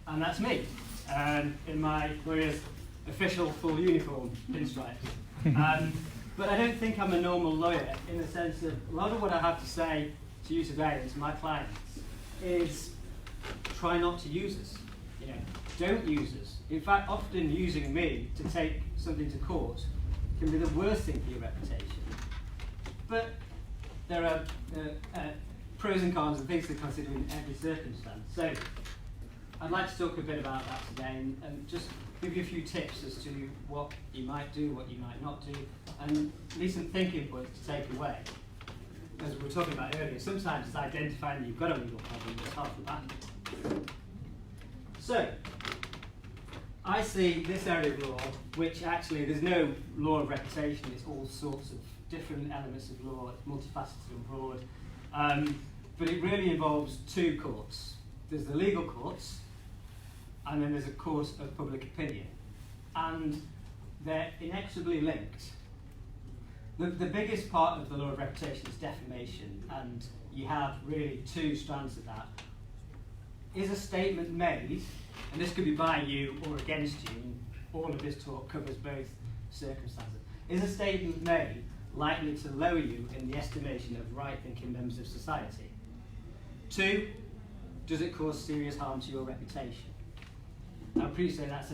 And that's me, in my lawyer's official full uniform, pinstripes. But I don't think I'm a normal lawyer in the sense that a lot of what I have to say to you today and to my clients is try not to use us. You know, don't use us. In fact, often using me to take something to court can be the worst thing for your reputation. But there are pros and cons and things to consider in every circumstance. So I'd like to talk a bit about that today and just give you a few tips as to what you might do, what you might not do, and leave some thinking points to take away. As we were talking about earlier, sometimes it's identifying that you've got a legal problem that's half the battle. So, I see this area of law, which actually there's no law of reputation, it's all sorts of different elements of law, it's multifaceted and broad, but it really involves two courts. There's the legal courts, and then there's a court of public opinion, and they're inexorably linked. The biggest part of the law of reputation is defamation, and you have really two strands of that. Is a statement made, and this could be by you or against you, and all of this talk covers both circumstances, is a statement made likely to lower you in the estimation of right-thinking members of society? Two, does it cause serious harm to your reputation? I appreciate that's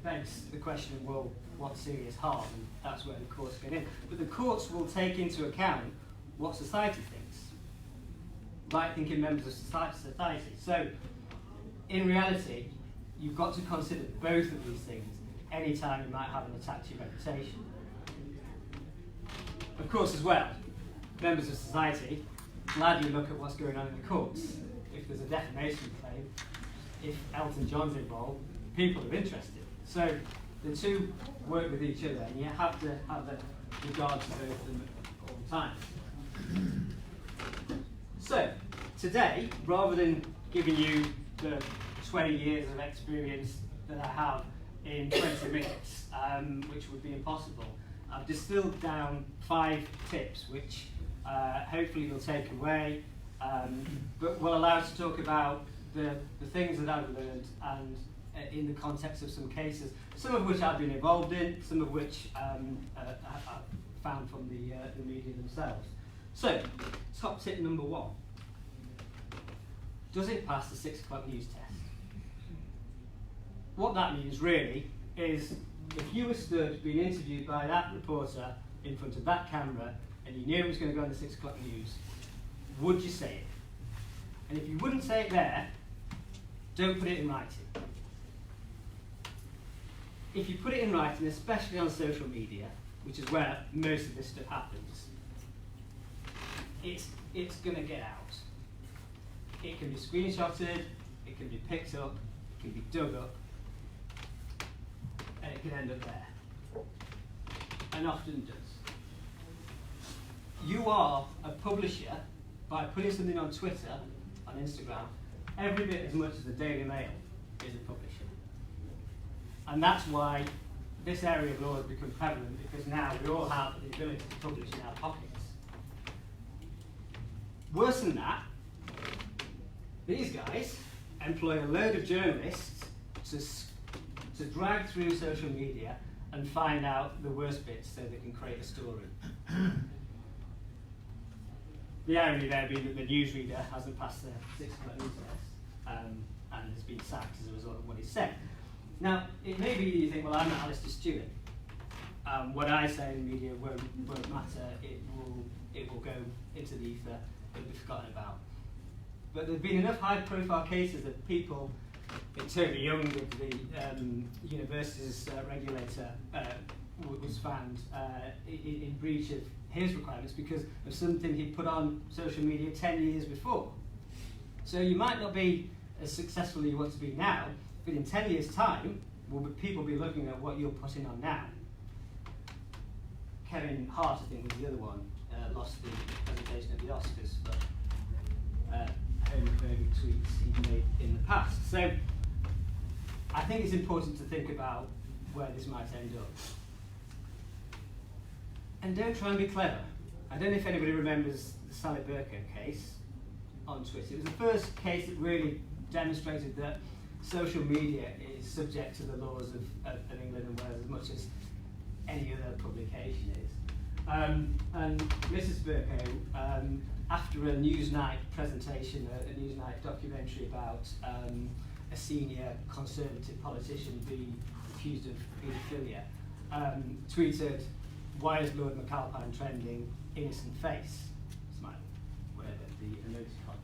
begs the question of, well, what's serious harm? And that's where the courts get in. But the courts will take into account what society thinks, right-thinking members of society. So, in reality, you've got to consider both of these things any time you might have an attack to your reputation. Of course, as well, members of society gladly look at what's going on in the courts. If there's a defamation claim, if Elton John's involved, people are interested. So the two work with each other, and you have to have a regard to both of them all the time. So today, rather than giving you the 20 years of experience that I have in 20 minutes, which would be impossible, I've distilled down 5 tips which hopefully you'll take away, but will allow us to talk about the things that I've learned and in the context of some cases, some of which I've been involved in, some of which I've found from the media themselves. So, top tip number 1. Does it pass the 6 o'clock news test? What that means really is if you were stood being interviewed by that reporter in front of that camera and you knew it was going to go on the 6 o'clock news, would you say it? And if you wouldn't say it there, don't put it in writing. If you put it in writing, especially on social media, which is where most of this stuff happens, it's going to get out. It can be screenshotted, it can be picked up, it can be dug up, and it can end up there. And often does. You are a publisher by putting something on Twitter, on Instagram, every bit as much as the Daily Mail is a publisher. And that's why this area of law has become prevalent, because now we all have the ability to publish in our pockets. Worse than that, these guys employ a load of journalists to drag through social media and find out the worst bits so they can create a story. The irony there being that the newsreader hasn't passed the 6 o'clock news test and has been sacked as a result of what he said. Now, it may be that you think, well, I'm not Alistair Stewart. What I say in the media won't matter. It will go into the ether. It'll be forgotten about. But there have been enough high-profile cases that people, Toby Young of the university's regulator was found in breach of his requirements because of something he'd put on social media 10 years before. So you might not be as successful as you want to be now, but in 10 years' time, people will be looking at what you're putting on now. Kevin Hart, I think, was the other one, lost the presentation at the Oscars for homophobic tweets he made in the past. So I think it's important to think about where this might end up. And don't try and be clever. I don't know if anybody remembers the Sally Berker case on Twitter. It was the first case that really demonstrated that social media is subject to the laws of England and Wales as much as any other publication is. And Mrs. Burko, after a Newsnight presentation, a Newsnight documentary about a senior Conservative politician being accused of paedophilia, tweeted, "Why is Lord McAlpine trending? Innocent face." Smiley, whatever the emoticon.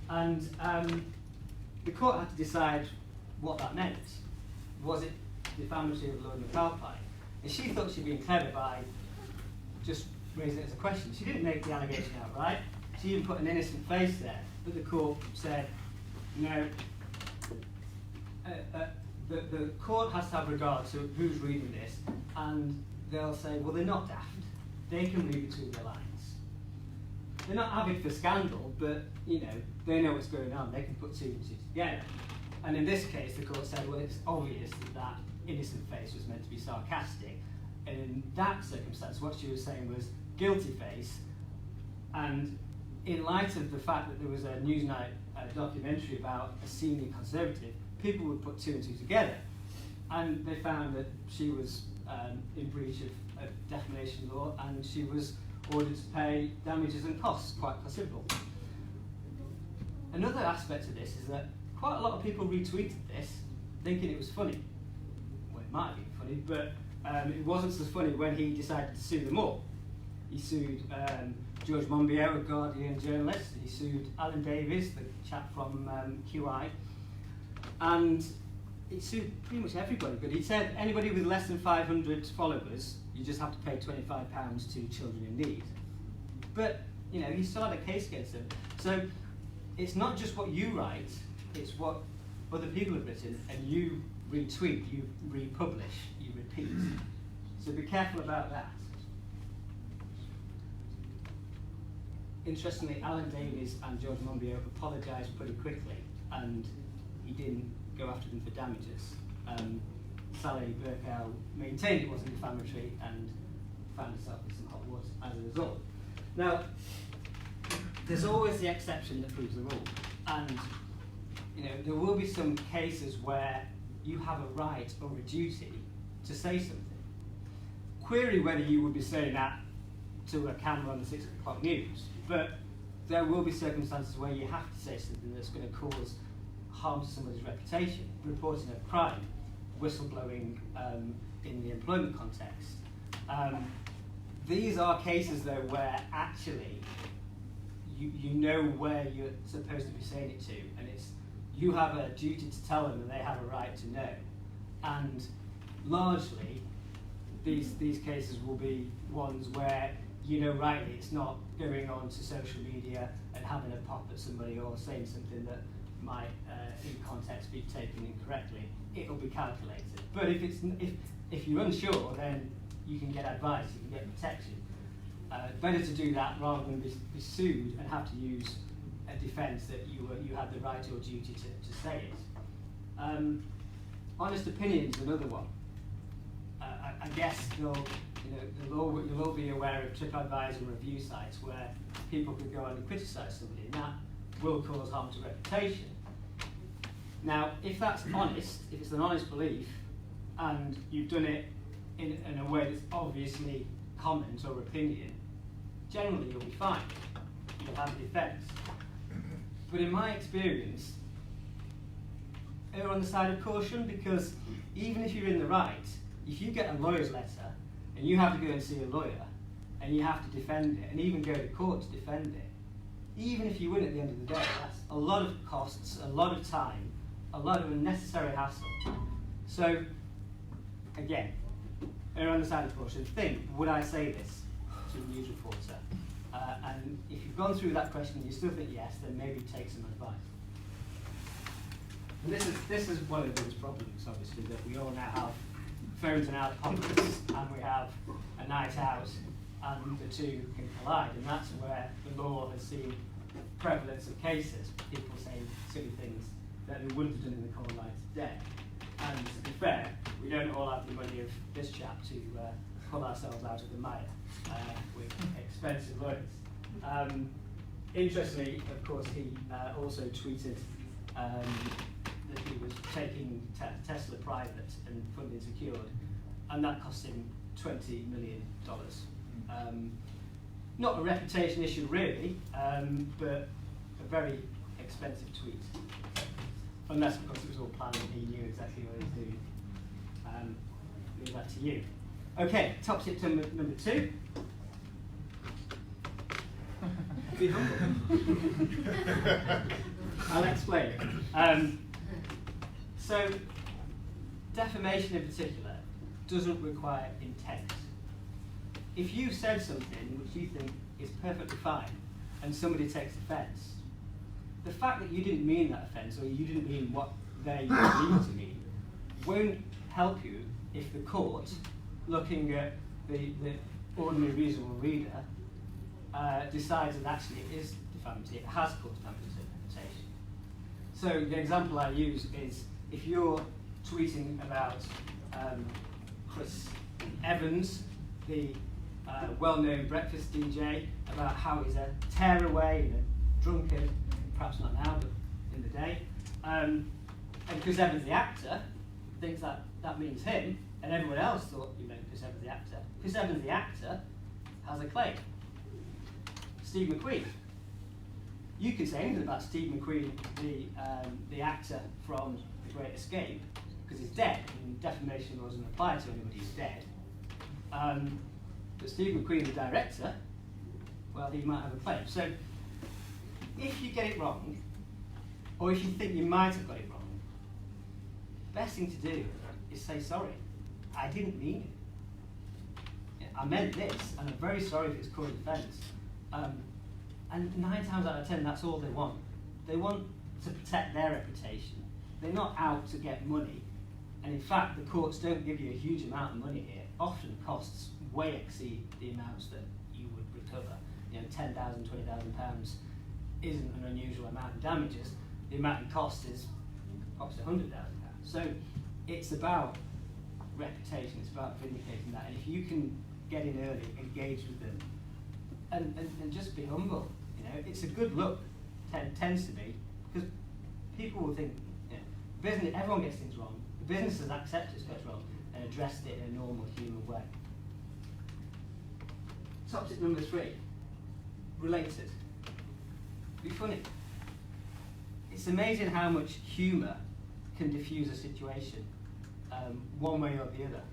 And the court had to decide what that meant. Was it defamatory of Lord McAlpine? And she thought she'd been clever by just raising it as a question. She didn't make the allegation outright. She even put an innocent face there. But the court said, no, the court has to have regard to who's reading this, and they'll say, well, they're not daft. They can read between the lines. They're not avid for scandal, but they know what's going on. They can put two and two together. And in this case, the court said, well, it's obvious that innocent face was meant to be sarcastic. And in that circumstance, what she was saying was guilty face. And in light of the fact that there was a Newsnight documentary about a senior Conservative, people would put two and two together. And they found that she was in breach of defamation law, and she was ordered to pay damages and costs, quite considerable. Another aspect of this is that quite a lot of people retweeted this thinking it was funny. Well, it might have been funny, but it wasn't so funny when he decided to sue them all. He sued George Monbiot, a Guardian journalist. He sued Alan Davies, the chap from QI. And he sued pretty much everybody. But he said anybody with less than 500 followers, you just have to pay £25 to children in need. But, he still had a case against them. So it's not just what you write, it's what other people have written, and you retweet, you republish, you repeat. So be careful about that. Interestingly, Alan Davies and George Monbiot apologised pretty quickly, and he didn't go after them for damages. Sally Burkell maintained it wasn't defamatory and found herself in some hot water as a result. Now, there's always the exception that proves the rule, and there will be some cases where you have a right or a duty to say something. Query whether you would be saying that to a camera on the 6 o'clock news, but there will be circumstances where you have to say something that's going to cause harm to somebody's reputation, reporting a crime, whistleblowing in the employment context. These are cases, though, where actually you know where you're supposed to be saying it to, and you have a duty to tell them, and they have a right to know. And largely, these cases will be ones where rightly it's not going on to social media and having a pop at somebody or saying something that might, in context, be taken incorrectly. It'll be calculated. But if you're unsure, then you can get advice, you can get protection. Better to do that rather than be sued and have to use a defence that you had the right or duty to say it. Honest opinion's another one. I guess you'll all be aware of TripAdvisor review sites where people could go on and criticise somebody, and that will cause harm to reputation. Now, if that's honest, if it's an honest belief, and you've done it in a way that's obviously comment or opinion, generally you'll be fine. You'll have a defence. But in my experience, err on the side of caution, because even if you're in the right, if you get a lawyer's letter and you have to go and see a lawyer and you have to defend it and even go to court to defend it, even if you win at the end of the day, that's a lot of costs, a lot of time, a lot of unnecessary hassle. So, again, err on the side of caution. Think, would I say this to a news reporter? And if you've gone through that question and you still think yes, then maybe take some advice. And this is one of the biggest problems, obviously, that we all now have phones in our pockets and we have a night out and the two can collide, and that's where the law has seen prevalence of cases, people saying silly things that they wouldn't have done in the common light today. And to be fair, we don't all have the money of this chap to pull ourselves out of the mire with expensive lawyers. Interestingly, of course, he also tweeted that he was taking Tesla private and funding secured, and that cost him $20 million. Not a reputation issue really, but a very expensive tweet. Unless, of course, it was all planned and he knew exactly what he was doing. Leave that to you. Okay, top tip number 2. Be humble. I'll explain. So, defamation in particular doesn't require intent. If you said something which you think is perfectly fine and somebody takes offence, the fact that you didn't mean that offence or you didn't mean what they believe to mean won't help you if the court, looking at the ordinary reasonable reader, decides that actually it is defamatory, it has caused damage to reputation. So the example I use is if you're tweeting about Chris Evans, the well-known breakfast DJ, about how he's a tearaway and a drunkard, perhaps not now, but in the day. And Chris Evans, the actor, thinks that that means him, and everyone else thought you meant Chris Evans, the actor. Chris Evans, the actor, has a claim. Steve McQueen. You can say anything about Steve McQueen, the actor from The Great Escape, because he's dead, and defamation doesn't apply to anybody who's dead. But Steve McQueen, the director, well, he might have a claim. So if you get it wrong, or if you think you might have got it wrong, the best thing to do is say sorry. I didn't mean it. I meant this, and I'm very sorry if it's caused offence. And 9 times out of 10, that's all they want. They want to protect their reputation. They're not out to get money. And in fact, the courts don't give you a huge amount of money here. Often costs way exceed the amounts that you would recover. You know, £10,000, £20,000 isn't an unusual amount of damages. The amount in cost is up to £100,000. So it's about reputation, it's about vindicating that. And if you can get in early, engage with them, and just be humble, you know, it's a good look, tends to be, because people will think, you know, business, everyone gets things wrong. The business has accepted it gets wrong and addressed it in a normal human way. Top tip number 3, related. Be funny. It's amazing how much humour can diffuse a situation, one way or the other.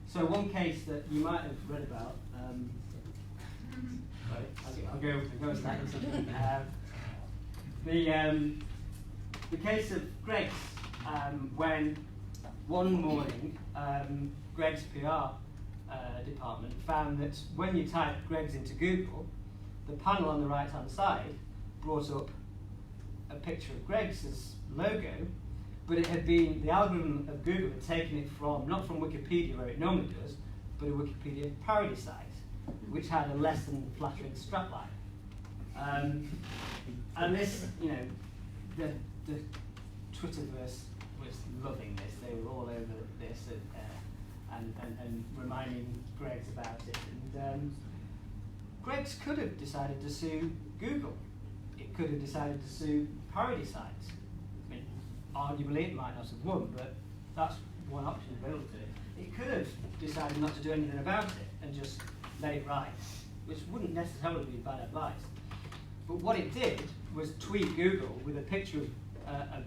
So one case that you might have read about, I'll go to that in a second. The case of Greg's, when one morning Greg's PR department found that when you type Greg's into Google, the panel on the right-hand side brought up a picture of Greg's logo, but it had been, the algorithm of Google had taken it from, not from Wikipedia where it normally does, but a Wikipedia parody site, which had a less than flattering strapline. And this, you know, the Twitterverse was loving this. They were all over this and reminding Greg's about it. And Greg's could have decided to sue Google. It could have decided to sue parody sites. I mean, arguably it might not have won, but that's one option available to it. It could have decided not to do anything about it and just let it ride, which wouldn't necessarily be bad advice. But what it did was tweet Google with a picture of a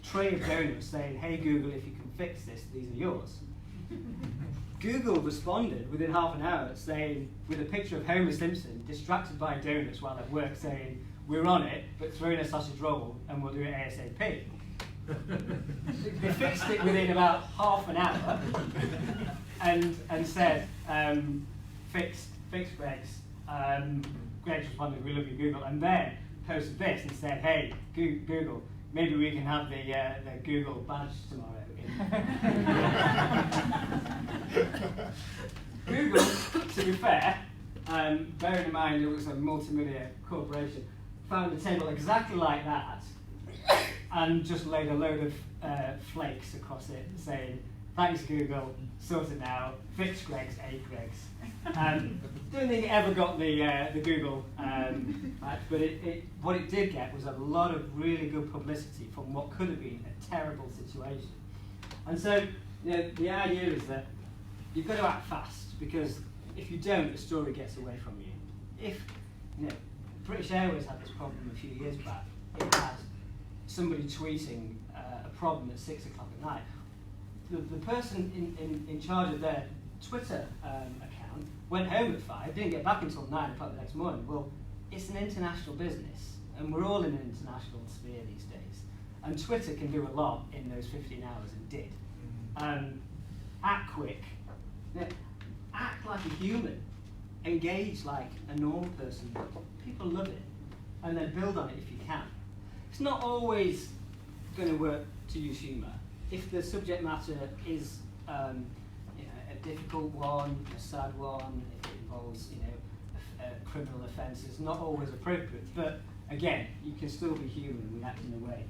tray of donuts saying, "Hey Google, if you can fix this, these are yours." Google responded within half an hour saying, with a picture of Homer Simpson distracted by donuts while at work, saying, "We're on it, but throw in a sausage roll and we'll do it ASAP." They fixed it within about half an hour and said, fixed Greg's. Greg's responded, "We love you, Google," and then posted this and said, "Hey, Google, maybe we can have the Google badge tomorrow." Google, to be fair, bearing in mind it was a multi-million corporation, found a table exactly like that and just laid a load of flakes across it saying, thanks Google, sort it now, fix Greg's, 8 Greg's. Don't think it ever got the Google, but what it did get was a lot of really good publicity from what could have been a terrible situation. And so, the idea is that you've got to act fast, because if you don't, the story gets away from you. If, British Airways had this problem a few years back. It had somebody tweeting a problem at 6 o'clock at night. The person in charge of their Twitter account went home at 5, didn't get back until 9 o'clock the next morning. Well, it's an international business, and we're all in an international sphere these days. And Twitter can do a lot in those 15 hours, and did. Act quick. Act like a human. Engage like a normal person. People love it. And then build on it if you can. It's not always going to work to use humour. If the subject matter is a difficult one, a sad one, if it involves a criminal offence, it's not always appropriate. But again, you can still be human and react in a way.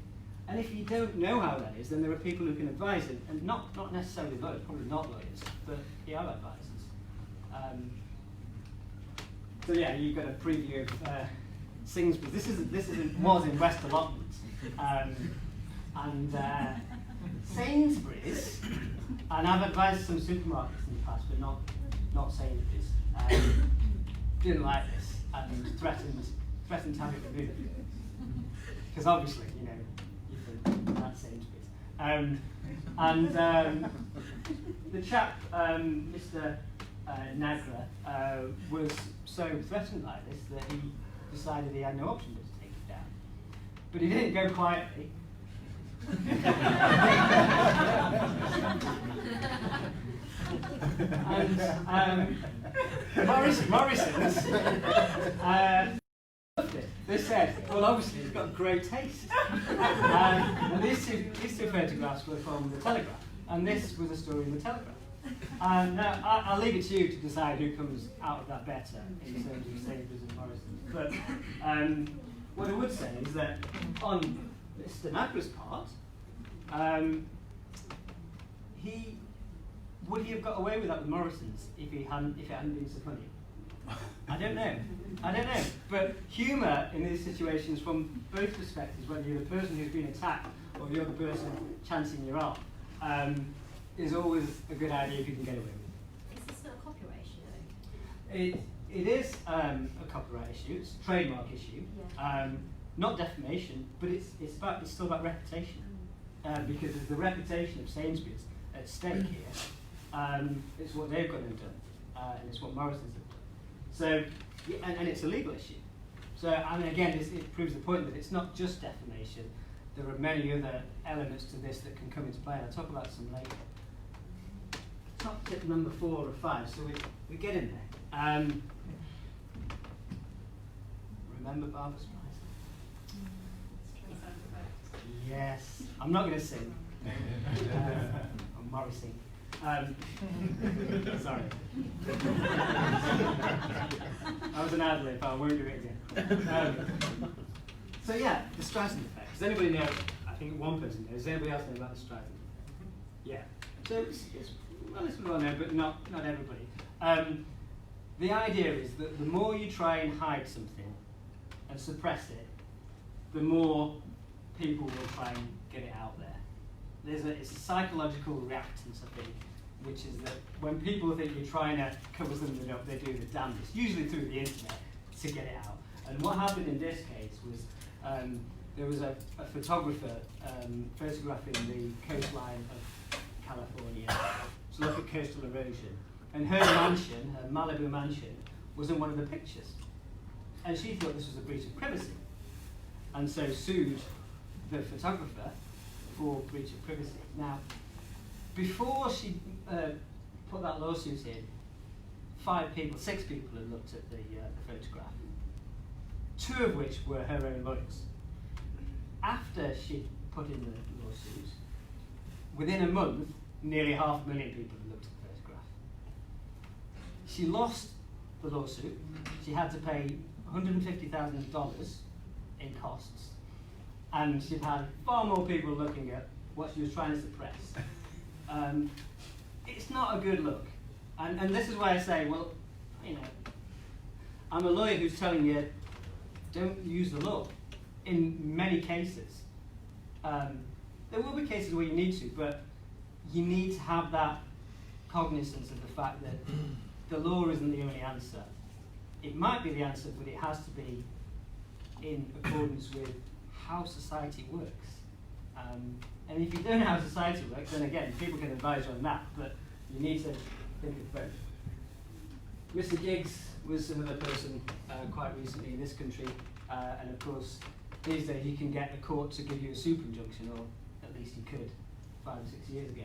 And if you don't know how that is, then there are people who can advise it, and not necessarily lawyers, probably not lawyers, but PR advisors. So yeah, you've got a preview of Sainsbury's. This was in West Allotment, and Sainsbury's, and I've advised some supermarkets in the past, but not Sainsbury's. Didn't like this and threatened to have it removed, because obviously, you think that's Sainsbury's. The chap, Mr. Nagra, was so threatened by this that he decided he had no option but to take it down. But he didn't go quietly. And Morrison's loved it. They said, well, obviously he's got great taste. And these two photographs were from the Telegraph, and this was a story in the Telegraph. And I'll leave it to you to decide who comes out of that better in terms of Sainsbury's and Morrison's. But what I would say is that on Mr. Nagra's part, would he have got away with that with Morrison's if it hadn't been so funny? I don't know. But humour in these situations, from both perspectives, whether you're the person who's been attacked or you're the person chancing your arm, is always a good idea if you can get away with it. Is this not a copyright issue? It is a copyright issue. It's a trademark issue. Yeah. Not defamation, but it's still about reputation. Because there's the reputation of Sainsbury's at stake here. It's what they've gone and done, and it's what Morrison's have done. So, and it's a legal issue. So, I mean, again, it proves the point that it's not just defamation. There are many other elements to this that can come into play, and I'll talk about some later. Top tip number 4 or 5, so we get in there. Remember Barbra Streisand? Yes, I'm not going to sing. I'm Morrissey. Sorry. I was an ad-lib, I won't do it again. So yeah, the Streisand effect. Does anybody know? I think one person knows. Does anybody else know about the Streisand effect? Yeah. So it's relatively well known, but not everybody. The idea is that the more you try and hide something and suppress it, the more people will try and get it out there. It's a psychological reactance, I think, which is that when people think you're trying to cover something up, they do the damnedest, usually through the internet, to get it out. And what happened in this case was there was a photographer photographing the coastline of California to look at coastal erosion. And her mansion, her Malibu mansion, was in one of the pictures. And she thought this was a breach of privacy. And so sued the photographer for breach of privacy. Now, before she put that lawsuit in, 6 people had looked at the photograph, 2 of which were her own lawyers. After she put in the lawsuit, within a month, nearly 500,000 people had looked at the photograph. She lost the lawsuit. She had to pay $150,000 in costs, and she'd had far more people looking at what she was trying to suppress it's not a good look. And this is why I say, well, you know, I'm a lawyer who's telling you, don't use the law. In many cases, there will be cases where you need to, but you need to have that cognizance of the fact that the law isn't the only answer. It might be the answer, but it has to be in accordance with how society works. And if you don't know how society works, then again, people can advise you on that, but you need to think of both. Mr. Giggs was another person quite recently in this country, and of course, these days you can get the court to give you a super injunction, or at least you could 5 or 6 years ago.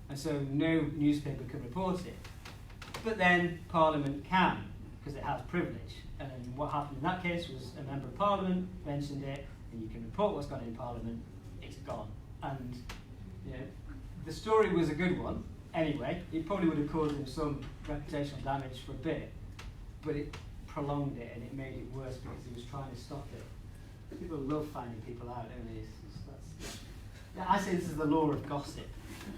And so no newspaper can report it. But then Parliament can, because it has privilege. And what happened in that case was a member of Parliament mentioned it, and you can report what's gone in Parliament, it's gone. And you know, the story was a good one anyway. It probably would have caused him some reputational damage for a bit, but it prolonged it and it made it worse because he was trying to stop it. People love finding people out, don't they? Yeah, I say this is the law of gossip.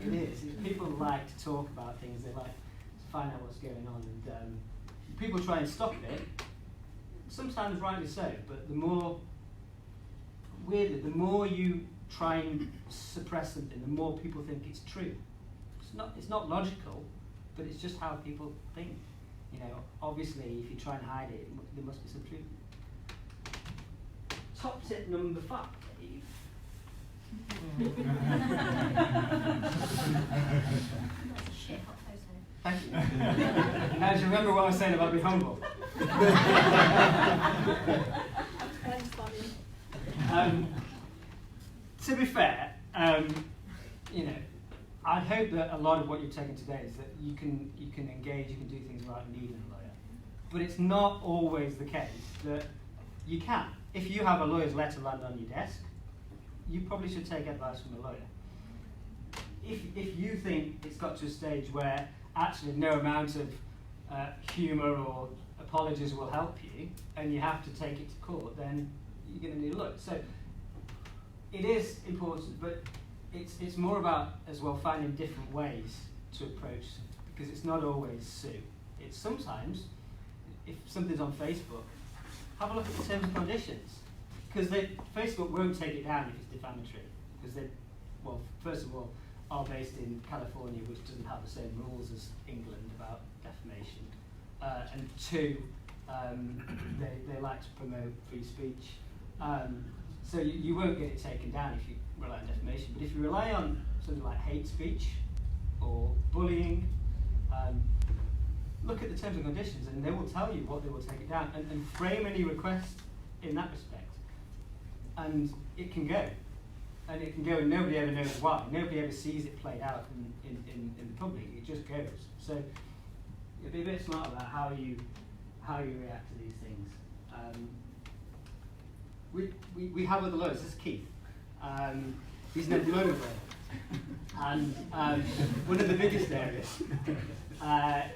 It is. People like to talk about things. They like to find out what's going on, and people try and stop it. Sometimes rightly so, but the more you try and suppress something, the more people think it's true. It's not logical, but it's just how people think. You know, obviously, if you try and hide it, there must be some truth. Top tip number 5. That's a shit hot photo. Thank you. Now, do you remember what I was saying about being humble? That's funny. To be fair, you know, I hope that a lot of what you've taken today is that you can engage, you can do things without needing a lawyer. But it's not always the case that you can. If you have a lawyer's letter land on your desk, you probably should take advice from a lawyer. If you think it's got to a stage where actually no amount of humour or apologies will help you, and you have to take it to court, then you're going to need a lawyer. So it is important, but it's more about as well finding different ways to approach, because it's not always sue. It's sometimes, if something's on Facebook, have a look at the terms and conditions. Because Facebook won't take it down if it's defamatory, because they, well, first of all, are based in California, which doesn't have the same rules as England about defamation, and 2, they like to promote free speech. So you won't get it taken down if you rely on defamation. But if you rely on something like hate speech or bullying, look at the terms and conditions, and they will tell you what they will take it down, and frame any request in that respect. And it can go. And it can go, and nobody ever knows why. Nobody ever sees it played out in the public. It just goes. So be a bit smart about how you react to these things. We have other lawyers. This is Keith. He's an employment lawyer. And one of the biggest areas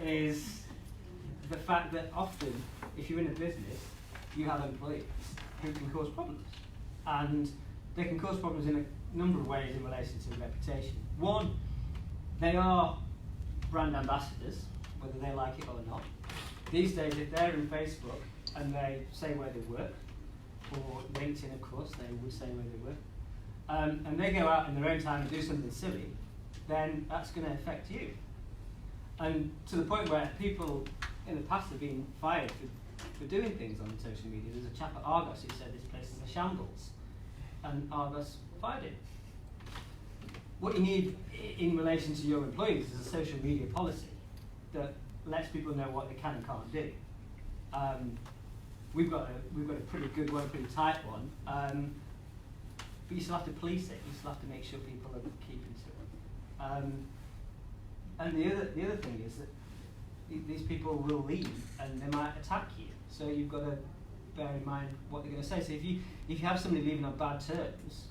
is the fact that often, if you're in a business, you have employees who can cause problems. And they can cause problems in a number of ways in relation to reputation. One, they are brand ambassadors, whether they like it or not. These days, if they're in Facebook and they say where they work, or LinkedIn, of course, they would say where they work, and they go out in their own time and do something silly, then that's going to affect you. And to the point where people in the past have been fired for doing things on social media. There's a chap at Argos who said this place is a shambles, and Argos fired him. What you need in relation to your employees is a social media policy that lets people know what they can and can't do. We've got a pretty good one, a pretty tight one, but you still have to police it. You still have to make sure people are keeping to it. And the other thing is that these people will leave and they might attack you. So you've got to bear in mind what they're going to say. So if you have somebody leaving on bad terms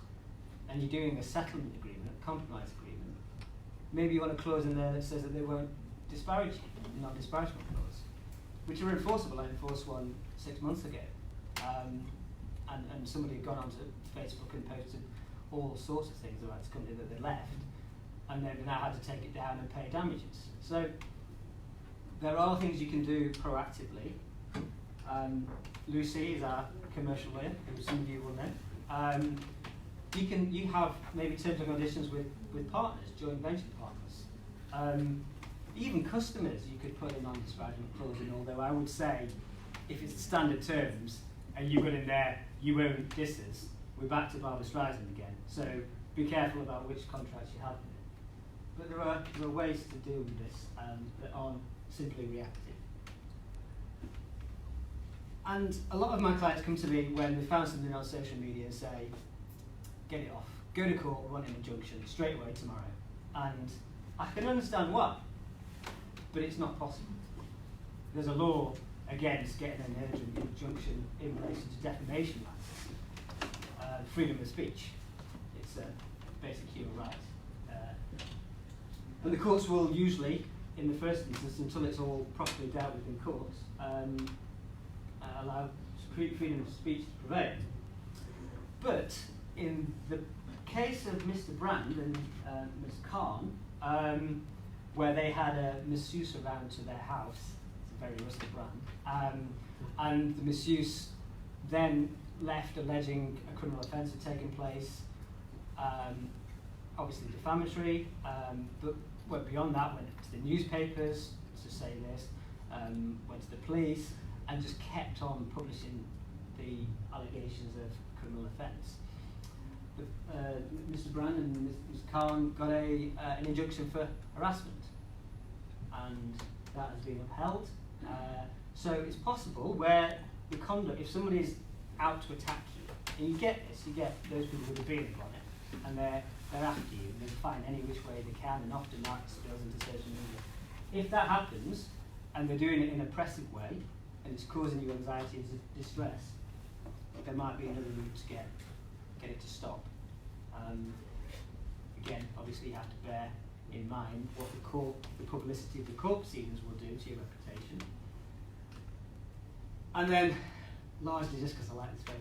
and you're doing a settlement agreement, a compromise agreement, maybe you want a clause in there that says that they won't disparage you, non-disparagement clause, which are enforceable. I enforced one 6 months ago, and somebody had gone onto Facebook and posted all sorts of things about this company that they left, and then now had to take it down and pay damages. So there are things you can do proactively. Lucy is our commercial lawyer, who some of you will know. You have maybe terms and conditions with partners, joint venture partners. Even customers you could put a non-disparagement clause in, although I would say if it's standard terms and you put in there, you own distance, we're back to Barbra Streisand again. So be careful about which contracts you have with it. But there are ways to deal with this that aren't simply reactive. And a lot of my clients come to me when they found something on social media and say, get it off, go to court, want an injunction straight away tomorrow. And I can understand why, but it's not possible. There's a law against getting an urgent injunction in relation to defamation rights, freedom of speech. It's a basic human right. And the courts will usually, in the first instance, until it's all properly dealt with in court, allow freedom of speech to prevail. But in the case of Mr. Brand and Ms. Khan, where they had a masseuse around to their house, it's a very rustic brand, and the masseuse then left alleging a criminal offence had taken place, obviously defamatory, but went beyond that, went to the newspapers to say this, went to the police, and just kept on publishing the allegations of criminal offence. Mr. Brand and Ms. Khan got an injunction for harassment, and that has been upheld. So it's possible where the conduct, if somebody's out to attack you, and you get this, you get those people with a feeling on it, and they're after you, and they find any which way they can, and often that spills into social media. If that happens, and they're doing it in an oppressive way, and it's causing you anxiety and distress, there might be another route to get it to stop. Again, obviously you have to bear in mind what the publicity of the court proceedings will do to your reputation. And then, largely just because I like this photo,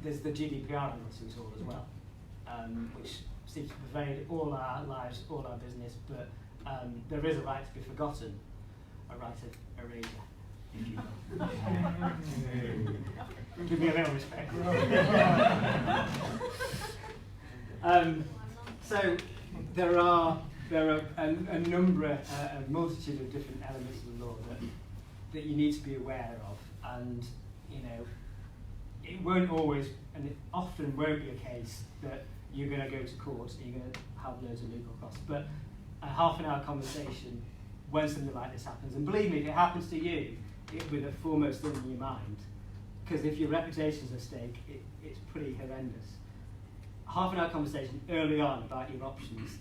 there's the GDPR announcing tool as well, which seems to pervade all our lives, all our business, but there is a right to be forgotten, a right of erasure, if you will. Give me a little respect. So there are a number, a multitude of different elements of the law that you need to be aware of, and it won't always, and it often won't be a case that you're going to go to court and you're going to have loads of legal costs. But a half-an-hour conversation when something like this happens, and believe me, if it happens to you, it with a foremost thing in your mind, because if your reputation's at stake, it's pretty horrendous. A half-an-hour conversation early on about your options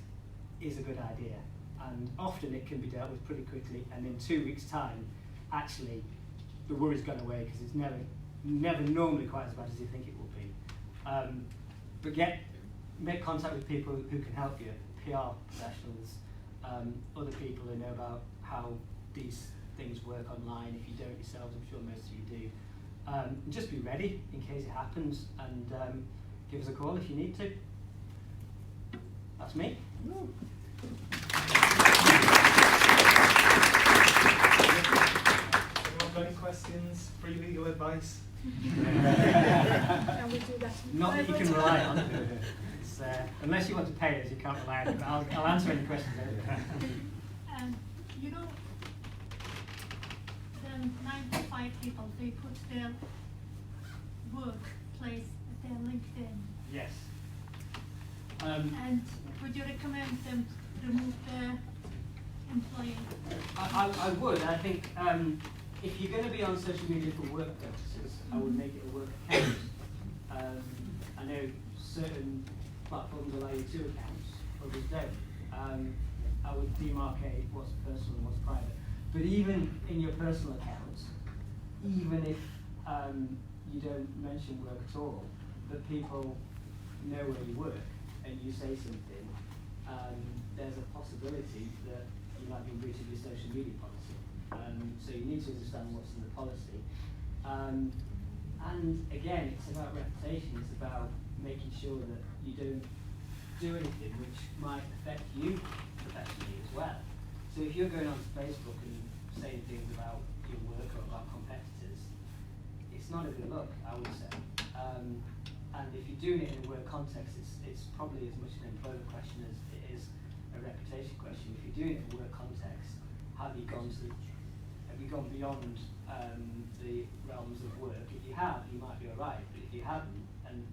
is a good idea, and often it can be dealt with pretty quickly, and in 2 weeks' time, actually, the worry's gone away because it's never normally quite as bad as you think it will be. But make contact with people who can help you, PR professionals, other people who know about how these things work online. If you don't yourselves, I'm sure most of you do. Just be ready in case it happens, and give us a call if you need to. That's me. Anyone got any questions? Free legal advice? Can we do that? Not that you can rely on. It's, unless you want to pay us, you can't rely on it. But I'll answer any questions later. You know, the 9 to 5 people, they put their workplace at their LinkedIn. Yes. And would you recommend them to remove their employee? I would. I think if you're going to be on social media for work purposes, I would make it a work account. I know certain platforms allow you 2 accounts, others don't. I would demarcate what's personal and what's private. But even in your personal accounts, even if you don't mention work at all, but people know where you work and you say something, there's a possibility that you might be breaching your social media policy. So you need to understand what's in the policy. And again, it's about reputation. It's about making sure that you don't do anything which might affect you professionally as well. So if you're going onto Facebook and saying things about your work or about competitors, it's not a good look, I would say. And if you're doing it in a work context, it's probably as much an employment question as it is a reputation question. If you're doing it in a work context, have you gone beyond the realms of work? If you have, you might be alright, but if you haven't, and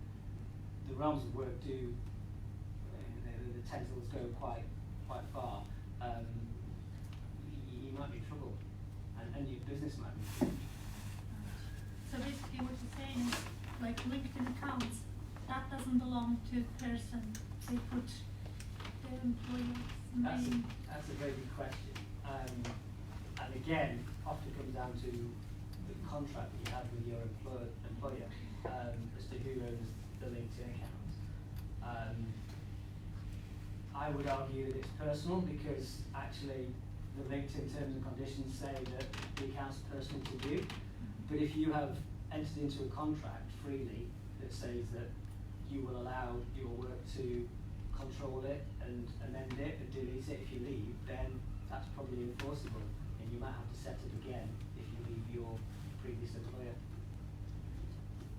the realms of work do, the tentacles go quite far, you might be in trouble, and your business might be in trouble. So basically what you're saying is, like LinkedIn accounts, that doesn't belong to the person. They put their employer's name. That's a very good question. And again, often comes down to the contract that you have with your employer as to who owns the LinkedIn account. I would argue that it's personal because actually the LinkedIn terms and conditions say that the account's personal to you. But if you have entered into a contract freely that says that you will allow your work to control it and amend it and delete it if you leave, then that's probably enforceable, and you might have to set it again if you leave your previous employer.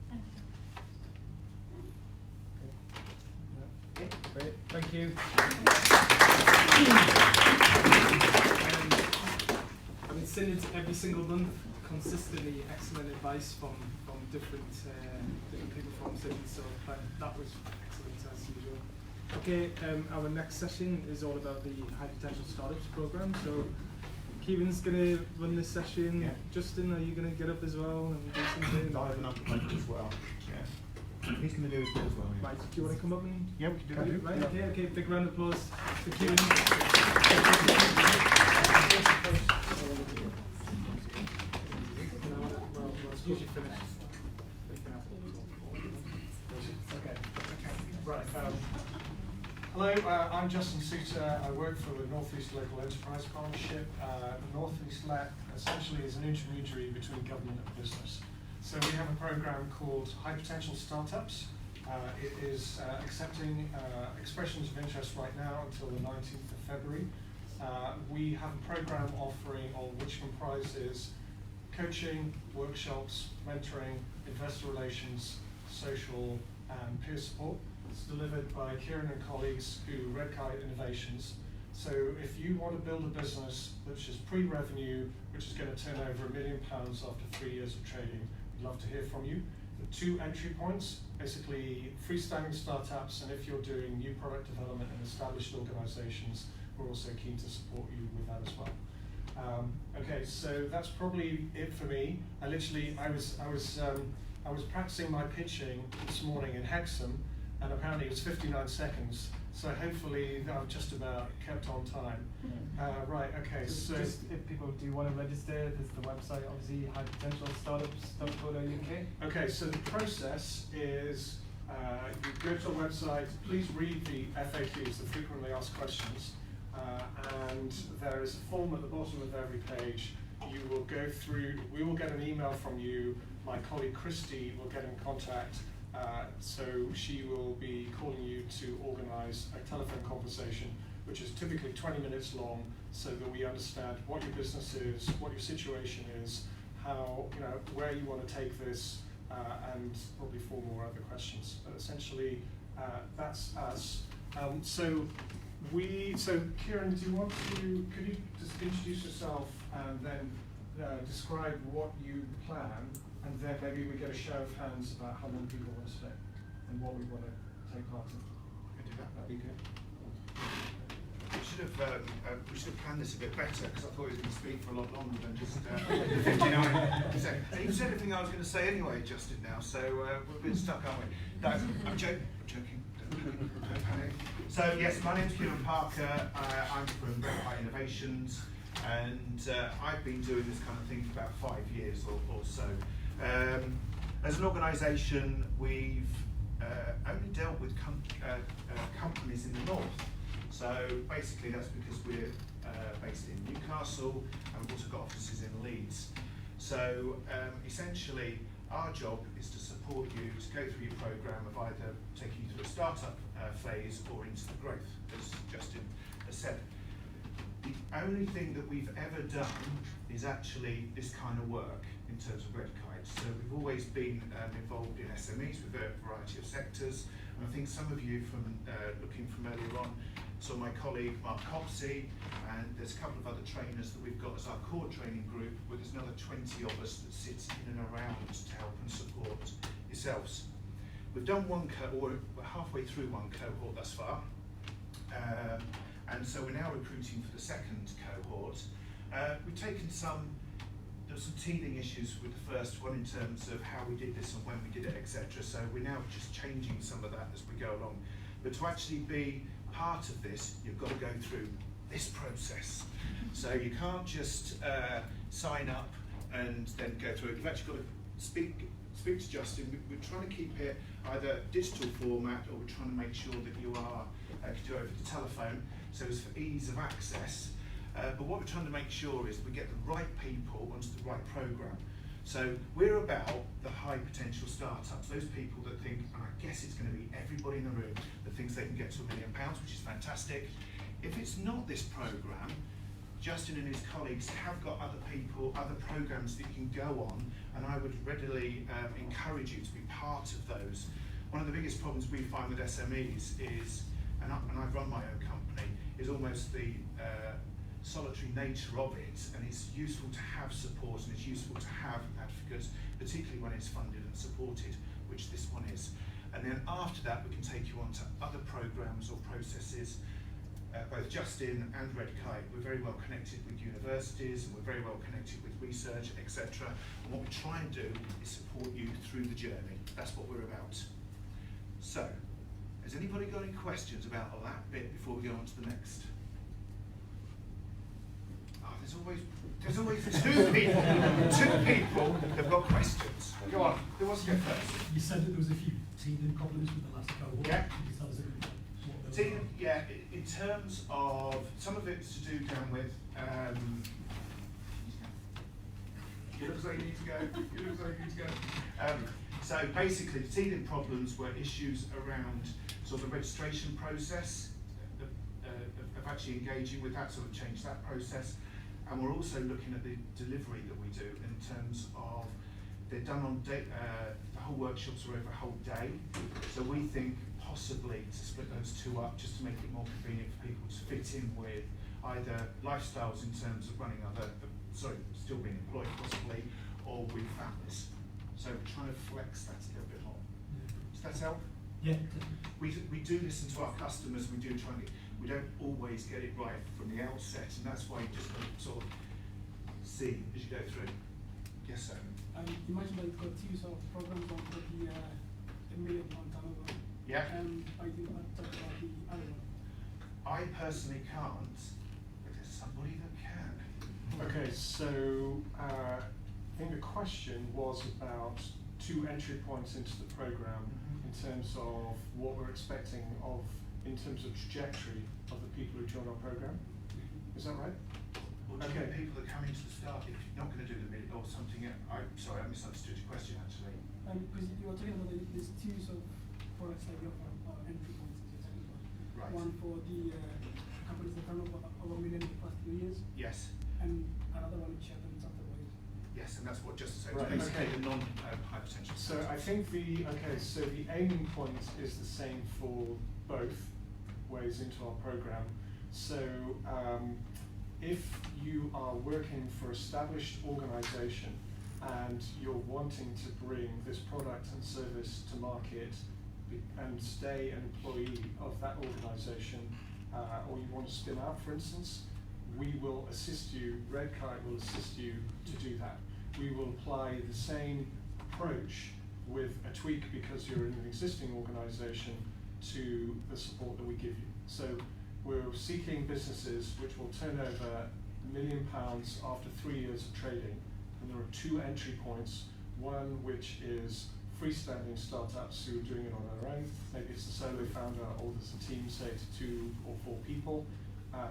Thank you. Okay, great, thank you. I've been sending every single month consistently excellent advice from different people from Sydney, so that was excellent as usual. Okay, our next session is all about the High Potential Startups program. So Kieran's going to run this session. Yeah. Justin, are you going to get up as well and do something? I have an update as well. Yeah. He's going to do it as well. Yeah. Right, do you want to come up and? Yeah, we can do that. Right, okay, big round of applause for Kieran. Usually finished. Okay. Right. Hello, I'm Justin Suter. I work for the North East Local Enterprise Partnership. The North East LEP essentially is an intermediary between government and business. So we have a program called High Potential Startups. It is accepting expressions of interest right now until the 19th of February. We have a program offering which comprises coaching, workshops, mentoring, investor relations, social and peer support. It's delivered by Kieran and colleagues who Red Kite Innovations. So if you want to build a business which is pre-revenue, which is going to turn over £1 million after 3 years of trading, we'd love to hear from you. The 2 entry points, basically freestanding startups, and if you're doing new product development in established organizations, we're also keen to support you with that as well. Okay, so that's probably it for me. I was practicing my pitching this morning in Hexham, and apparently it was 59 seconds. So hopefully I've just about kept on time. Right. Okay. So just if people do want to register, there's the website, obviously highpotentialstartups.co.uk. Okay. So the process is you go to our website. Please read the FAQs, the frequently asked questions. And there is a form at the bottom of every page. You will go through, we will get an email from you, my colleague Christy will get in contact, so she will be calling you to organise a telephone conversation, which is typically 20 minutes long, so that we understand what your business is, what your situation is, how, where you want to take this, and probably 4 more other questions. But essentially, that's us. So Kieran, could you just introduce yourself and then describe what you plan, and then maybe we get a show of hands about how many people want to stay and what we want to take part in. Can do that. That'd be good. We should have planned this a bit better, because I thought he was going to speak for a lot longer than just 59 seconds. And he said everything I was going to say anyway, Justin, now, so we're a bit stuck, aren't we? No, I'm joking. Don't panic. So yes, my name's Kieran Parker. I'm from Red Kite Innovations, and I've been doing this kind of thing for about 5 years or so. As an organisation, we've only dealt with companies in the north. So basically that's because we're based in Newcastle, and we've also got offices in Leeds. So essentially Our job is to support you to go through your programme of either taking you through a startup phase or into the growth, as Justin has said. The only thing that we've ever done is actually this kind of work in terms of Red Kite. So we've always been involved in SMEs with a variety of sectors. And I think some of you from looking from earlier on saw my colleague Mark Copsey, and there's a couple of other trainers that we've got as our core training group, where there's another 20 of us that sit in and around to help and support yourselves. We've done one cohort, we're halfway through one cohort thus far, and so we're now recruiting for the second cohort. We've taken there were some teething issues with the first one in terms of how we did this and when we did it, etc. So we're now just changing some of that as we go along. But to actually be part of this, you've got to go through this process. So you can't just sign up and then go through it. You've actually got to speak to Justin. We're trying to keep it either digital format, or we're trying to make sure that you are can do it over the telephone, so it's for ease of access. But what we're trying to make sure is that we get the right people onto the right programme. So we're about the high potential startups, those people that think, and I guess it's going to be everybody in the room that thinks they can get to £1 million, which is fantastic. If it's not this programme, Justin and his colleagues have got other people, other programmes that you can go on, and I would readily encourage you to be part of those. One of the biggest problems we find with SMEs is, and I've run my own company, is almost the solitary nature of it, and it's useful to have support and it's useful to have advocates, particularly when it's funded and supported, which this one is. And then after that, we can take you on to other programmes or processes. Both Justin and Red Kite, we're very well connected with universities, and we're very well connected with research, etc. And what we try and do is support you through the journey. That's what we're about. So, has anybody got any questions about that bit before we go on to the next? There's always two people that've got questions. Go on, who wants to go first? You said that there was a few teething problems with the last cohort. Yeah. Can you tell us what those Teething, are? yeah, in terms of, some of it's to do down with, you look like you need to go, you look like you need to go. So basically, the teething problems were issues around sort of the registration process, of actually engaging with that, sort of change that process. And we're also looking at the delivery that we do in terms of, they're done on day, the whole workshops are over a whole day. So we think possibly to split those two up just to make it more convenient for people to fit in with either lifestyles in terms of running still being employed possibly, or with families. So we're trying to flex that a little bit more. Does that help? Yeah. We do listen to our customers, we do try and we don't always get it right from the outset, and that's why you just got to sort of see as you go through. Yes, sir. You mentioned that you've got two sort of programs on for the £1 million turnover. Yeah. I think I'll talk about the other one. I personally can't, but there's somebody that can. Okay, so I think the question was about 2 entry points into the programme in terms of what we're expecting of, in terms of trajectory of the people who join our programme. Is that right? Well, okay. People that come into the start, if you're not going to do the minute or something, sorry, I misunderstood your question actually. Because you were talking about these two sort of products that you offer, entry points, as you're talking about. Right. One for the companies that turn over $1 million in the past 2 years. Yes. And another one which happens afterwards. Yes, and that's what just said. Right, Basically, okay. the non-high potential. So I think the aiming point is the same for both ways into our programme. So if you are working for established organisation and you're wanting to bring this product and service to market and stay an employee of that organisation, or you want to spin out, for instance, we will assist you, Red Kite will assist you to do that. We will apply the same approach with a tweak because you're in an existing organisation to the support that we give you. So we're seeking businesses which will turn over £1 million after 3 years of trading, and there are 2 entry points. One which is freestanding startups who are doing it on their own. Maybe it's a solo founder, or there's a team, say, to 2 or 4 people.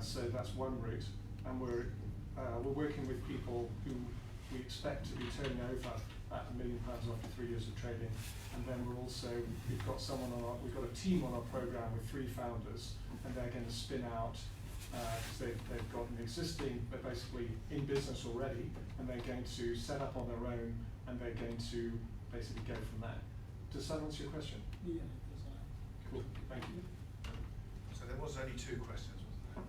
So that's one route, and we're working with people who we expect to be turning over at £1 million after 3 years of trading. And then we've got a team on our program with 3 founders, and they're going to spin out, because they've got an existing, but basically in business already, and they're going to set up on their own, and they're going to basically go from there. Does that answer your question? Yeah, because Cool, thank you. So there was only 2 questions, wasn't there?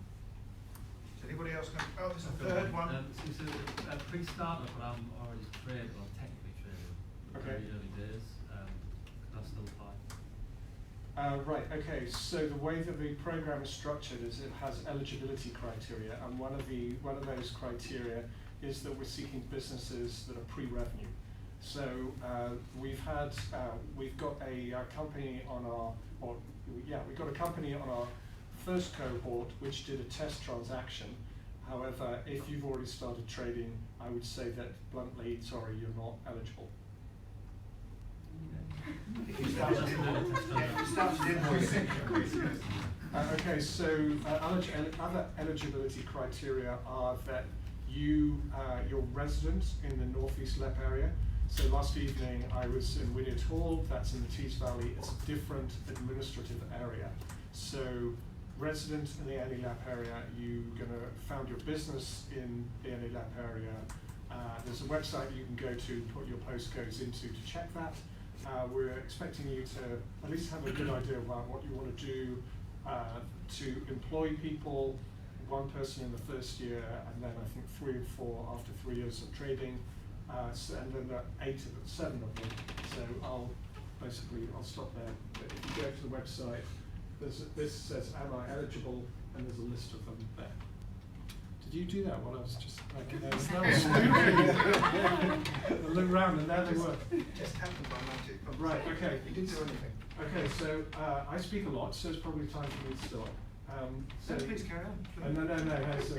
Is anybody else going to, oh, there's a third one. So pre-startup, I'm already trained, or technically trained, Okay. very early days. That's still fine. Right, okay, so the way that the program is structured is it has eligibility criteria, and one of those criteria is that we're seeking businesses that are pre-revenue. So we've got a company on our first cohort which did a test transaction. However, if you've already started trading, I would say that bluntly, sorry, you're not eligible. If you started invoicing. Okay, so other eligibility criteria are that you're resident in the North East LEP area. So last evening I was in Wynyard Hall, that's in the Tees Valley. It's a different administrative area. So resident in the NE-LAP area, you're going to found your business in the NE-LAP area. There's a website you can go to, put your postcodes into to check that. We're expecting you to at least have a good idea about what you want to do to employ people, 1 person in the first year, and then I think 3 or 4 after 3 years of trading, and then there are 7 of them. So I'll stop there. But if you go to the website, this says, am I eligible? And there's a list of them there. Did you do that while I was just like, I looked around and there they were. Just happened by magic. Right, okay. You didn't do anything. Okay, so I speak a lot, so it's probably time for me to stop. So please carry on. No, so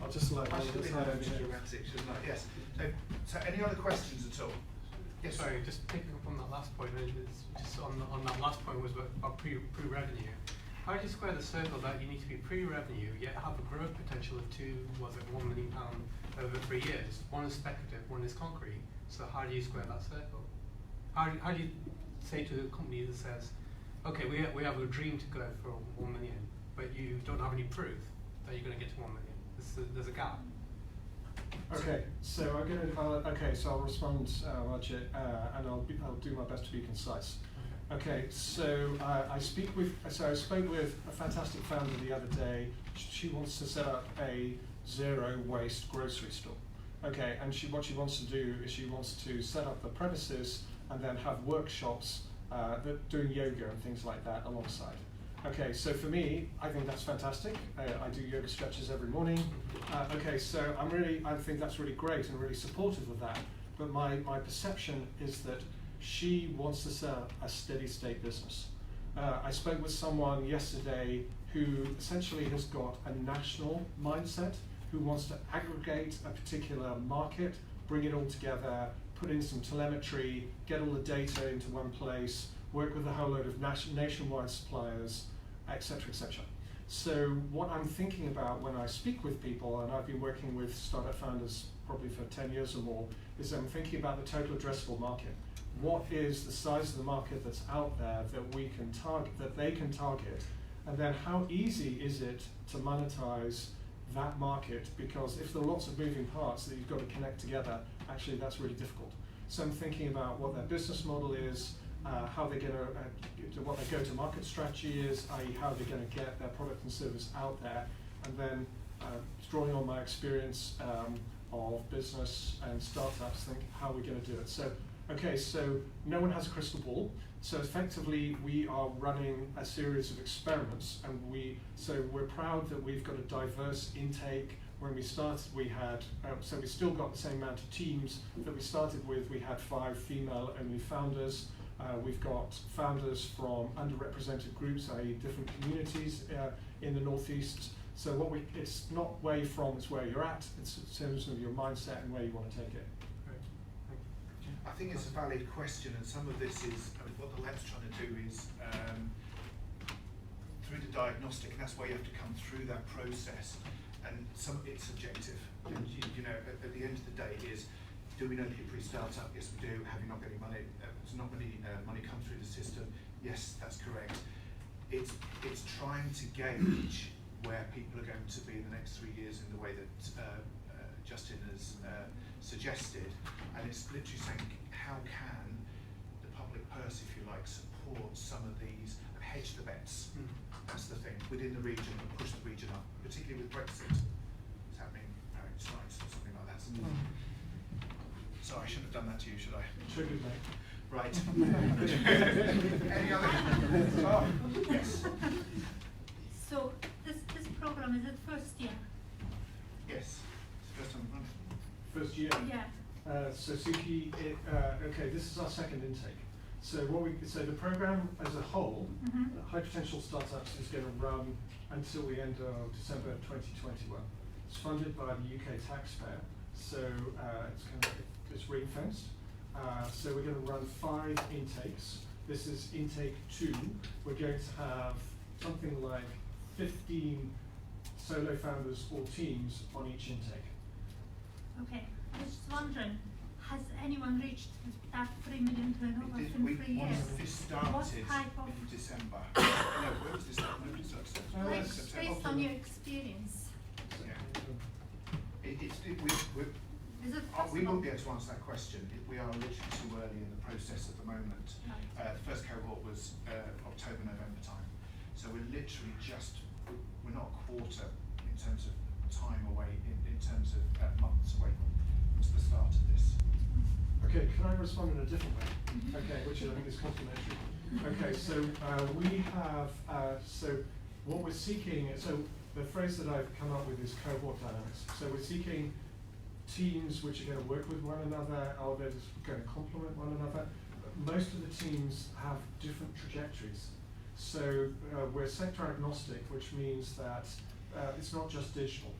I'll just like I should this be side more over here. dramatic, shouldn't I? Yes. So any other questions at all? Yes. Sorry, just picking up on that last point, just on that last point was about pre-revenue. How do you square the circle that you need to be pre-revenue yet have a growth potential of £1 million over 3 years? One is speculative, one is concrete. So how do you square that circle? How do you say to a company that says, okay, we have a dream to go for 1 million, but you don't have any proof that you're going to get to 1 million? There's a gap. Okay, so so I'll respond, Roger, and I'll do my best to be concise. Okay, so I spoke with a fantastic founder the other day. She wants to set up a zero waste grocery store. Okay, and what she wants to do is she wants to set up the premises and then have workshops doing yoga and things like that alongside. Okay, so for me, I think that's fantastic. I do yoga stretches every morning. Okay, so I think that's really great and really supportive of that. But my perception is that she wants to set up a steady state business. I spoke with someone yesterday who essentially has got a national mindset, who wants to aggregate a particular market, bring it all together, put in some telemetry, get all the data into one place, work with a whole load of nationwide suppliers, etc., etc. So what I'm thinking about when I speak with people, and I've been working with startup founders probably for 10 years or more, is I'm thinking about the total addressable market. What is the size of the market that's out there that we can target, that they can target, and then how easy is it to monetize that market? Because if there are lots of moving parts that you've got to connect together, actually that's really difficult. So I'm thinking about what their business model is, how they're going to, what their go-to-market strategy is, i.e. how they're going to get their product and service out there, and then drawing on my experience of business and startups, think how we're going to do it. So, okay, so no one has a crystal ball. So effectively, we are running a series of experiments, and we're proud that we've got a diverse intake. When we started, we had, so we still got the same amount of teams that we started with. We had 5 female-only founders. We've got founders from underrepresented groups, i.e. different communities in the Northeast. So it's not where you're from, it's where you're at. It's in terms of your mindset and where you want to take it. I think it's a valid question, and some of this is, what the lab's trying to do is through the diagnostic, and that's why you have to come through that process. And it's subjective. And you know, at the end of the day, is Do we know that you're pre-startup? Yes, we do. Have you not got any money? There's not any money come through the system? Yes, that's correct. It's trying to gauge where people are going to be in the next 3 years in the way that Justin has suggested, and it's literally saying how can the public purse, if you like, support some of these and hedge the bets. That's the thing within the region and push the region up, particularly with Brexit. It's happening tonight or something like that. Sorry, I shouldn't have done that to you, should I? Triggered, mate. Right. Any other? Oh, yes. So this program, is it first year? Yes. It's the first time we've run it. First year. Yeah. So Suki, okay, this is our second intake. So the program as a whole, High Potential Startups is going to run until the end of December 2021. It's funded by the UK taxpayer, so it's ring fenced. So we're going to run 5 intakes. This is intake 2. We're going to have something like 15 solo founders or teams on each intake. Okay. I was just wondering, has anyone reached that 3 million turnover in 3 years? This started What type of, in December. No, where was this? No, it started September. like, September. based on your experience, Yeah. is it We possible? won't be able to answer that question. We are literally too early in the process at the moment. Right. The first cohort was October, November time. So we're literally we're not a quarter in terms of time away, in terms of months away to the start of this. Okay, can I respond in a different way? Okay, which I think is complementary. Okay, so we have, so what we're seeking, so the phrase that I've come up with is cohort dynamics. So we're seeking teams which are going to work with one another, or they're going to complement one another. Most of the teams have different trajectories. So we're sector agnostic, which means that it's not just digital.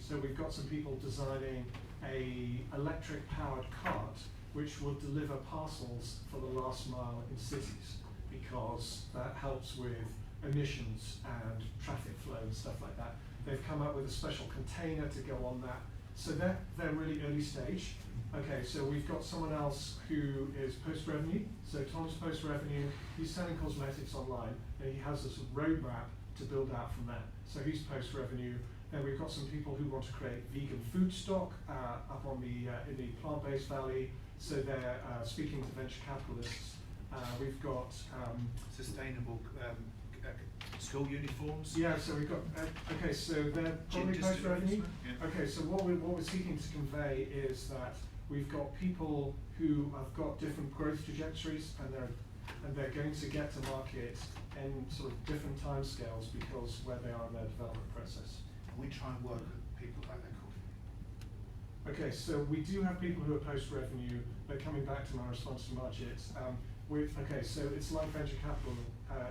So we've got some people designing a electric powered cart which will deliver parcels for the last mile in cities, because that helps with emissions and traffic flow and stuff like that. They've come up with a special container to go on that. So they're really early stage. Okay, so we've got someone else who is post-revenue. So Tom's post-revenue, he's selling cosmetics online, and he has this roadmap to build out from there. So he's post-revenue. Then we've got some people who want to create vegan food stock up on in the plant-based valley. So they're speaking to venture capitalists. We've got Sustainable school uniforms. yeah. So we've got okay. So they're probably Gin post-revenue. distilleries, yeah. Okay. So what we're seeking to convey is that we've got people who have got different growth trajectories, and they're going to get to market in sort of different timescales because where they are in their development process. We try and work with people like that. Okay, so we do have people who are post-revenue, but coming back to my response to Margit, okay, so it's like venture capital.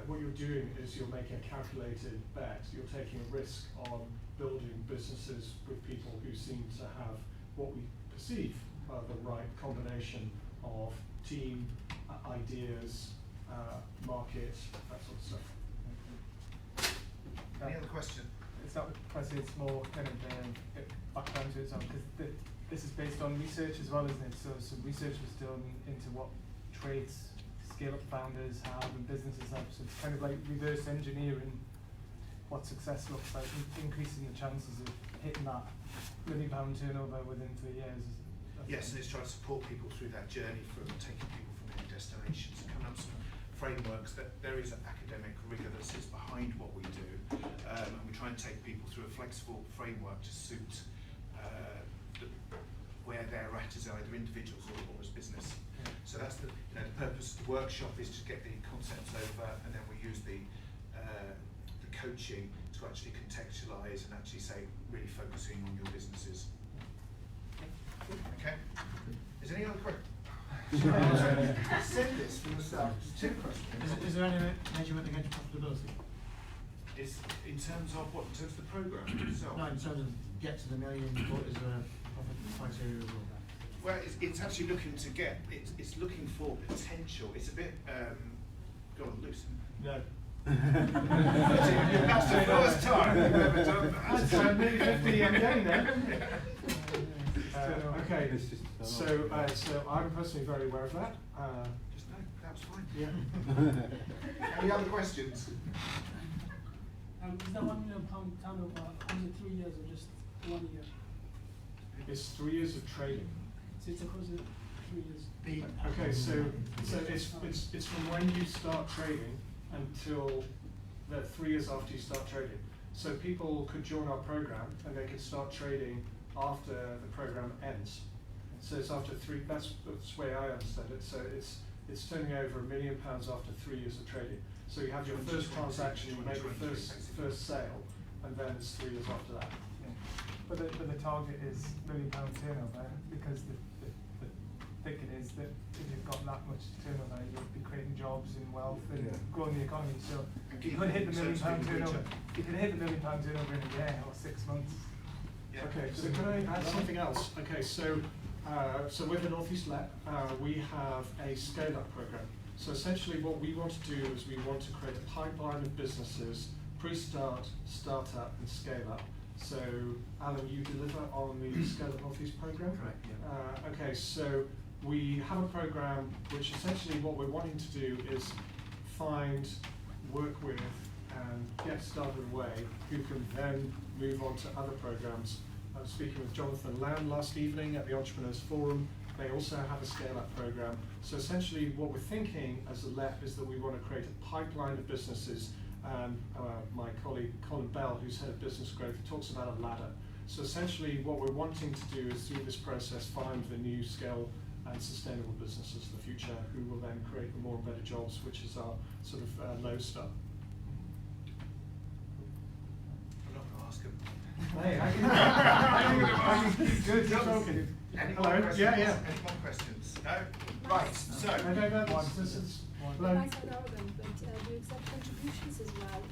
What you're doing is you're making a calculated bet. You're taking a risk on building businesses with people who seem to have what we perceive are the right combination of team, ideas, market, that sort of stuff. Any other question? It's not because it's more kind of background to it, because this is based on research as well, isn't it? So some research was done into what traits scale-up founders have and businesses have. So it's kind of like reverse engineering what success looks like, increasing the chances of hitting that £1 million turnover within 3 years. Yes, and it's trying to support people through that journey from taking people from their destinations and coming up with some frameworks that there is an academic rigour that sits behind what we do, and we try and take people through a flexible framework to suit where they're at as either individuals or as business. Yeah. So that's the purpose of the workshop, is to get the concepts over, and then we use the coaching to actually contextualise and actually say really focusing on your businesses. Okay. Is there any other question? I said this from the start. Two questions. Is there any measurement against profitability? Is in terms of what? In terms of the programme itself? No, in terms of get to the million, what is the profit criteria of that? Well, it's actually looking to get, it's looking for potential. It's a bit, go on, loose. No. That's the first time we've ever done that. That's maybe 50, I'm getting there. Okay, so I'm personally very aware of that. Just no, that was fine. Yeah. Any other questions? Is that £1 million turnover under 3 years or just 1 year? It's 3 years of trading. So it's across the 3 years. Okay, so it's from when you start trading until the 3 years after you start trading. So people could join our program and they could start trading after the program ends. So it's after three. That's the way I understand it. So it's turning over £1 million after 3 years of trading. So you have your first transaction, you make the first sale, and then it's 3 years after that. But the target is £1 million turnover, because the thinking is that if you've got that much turnover, you'll be creating jobs and wealth and growing the economy. So you could hit the £1 million turnover. You could hit the £1 million turnover in a year or 6 months. Yeah. Okay, so can I add something else? Okay, so with the North East Let, we have a scale-up program. So essentially what we want to do is we want to create a pipeline of businesses, pre-start, start-up, and scale-up. So, Alan, you deliver on the Scale-Up North East program? Correct, yeah. Okay, so we have a program which essentially what we're wanting to do is find, work with, and get started away who can then move on to other programs. I was speaking with Jonathan Lamb last evening at the Entrepreneurs Forum. They also have a scale-up program. So essentially what we're thinking as a LEP is that we want to create a pipeline of businesses. My colleague Colin Bell, who's head of business growth, talks about a ladder. So essentially what we're wanting to do is through this process find the new scale and sustainable businesses of the future who will then create the more and better jobs, which is our sort of lodestar. I'm not going to ask him. Hey, I can keep good talking. Any more Hello? questions? Yeah. Any more questions? No? Right, so. This is Well, I said arrogant, but do you accept contributions as well?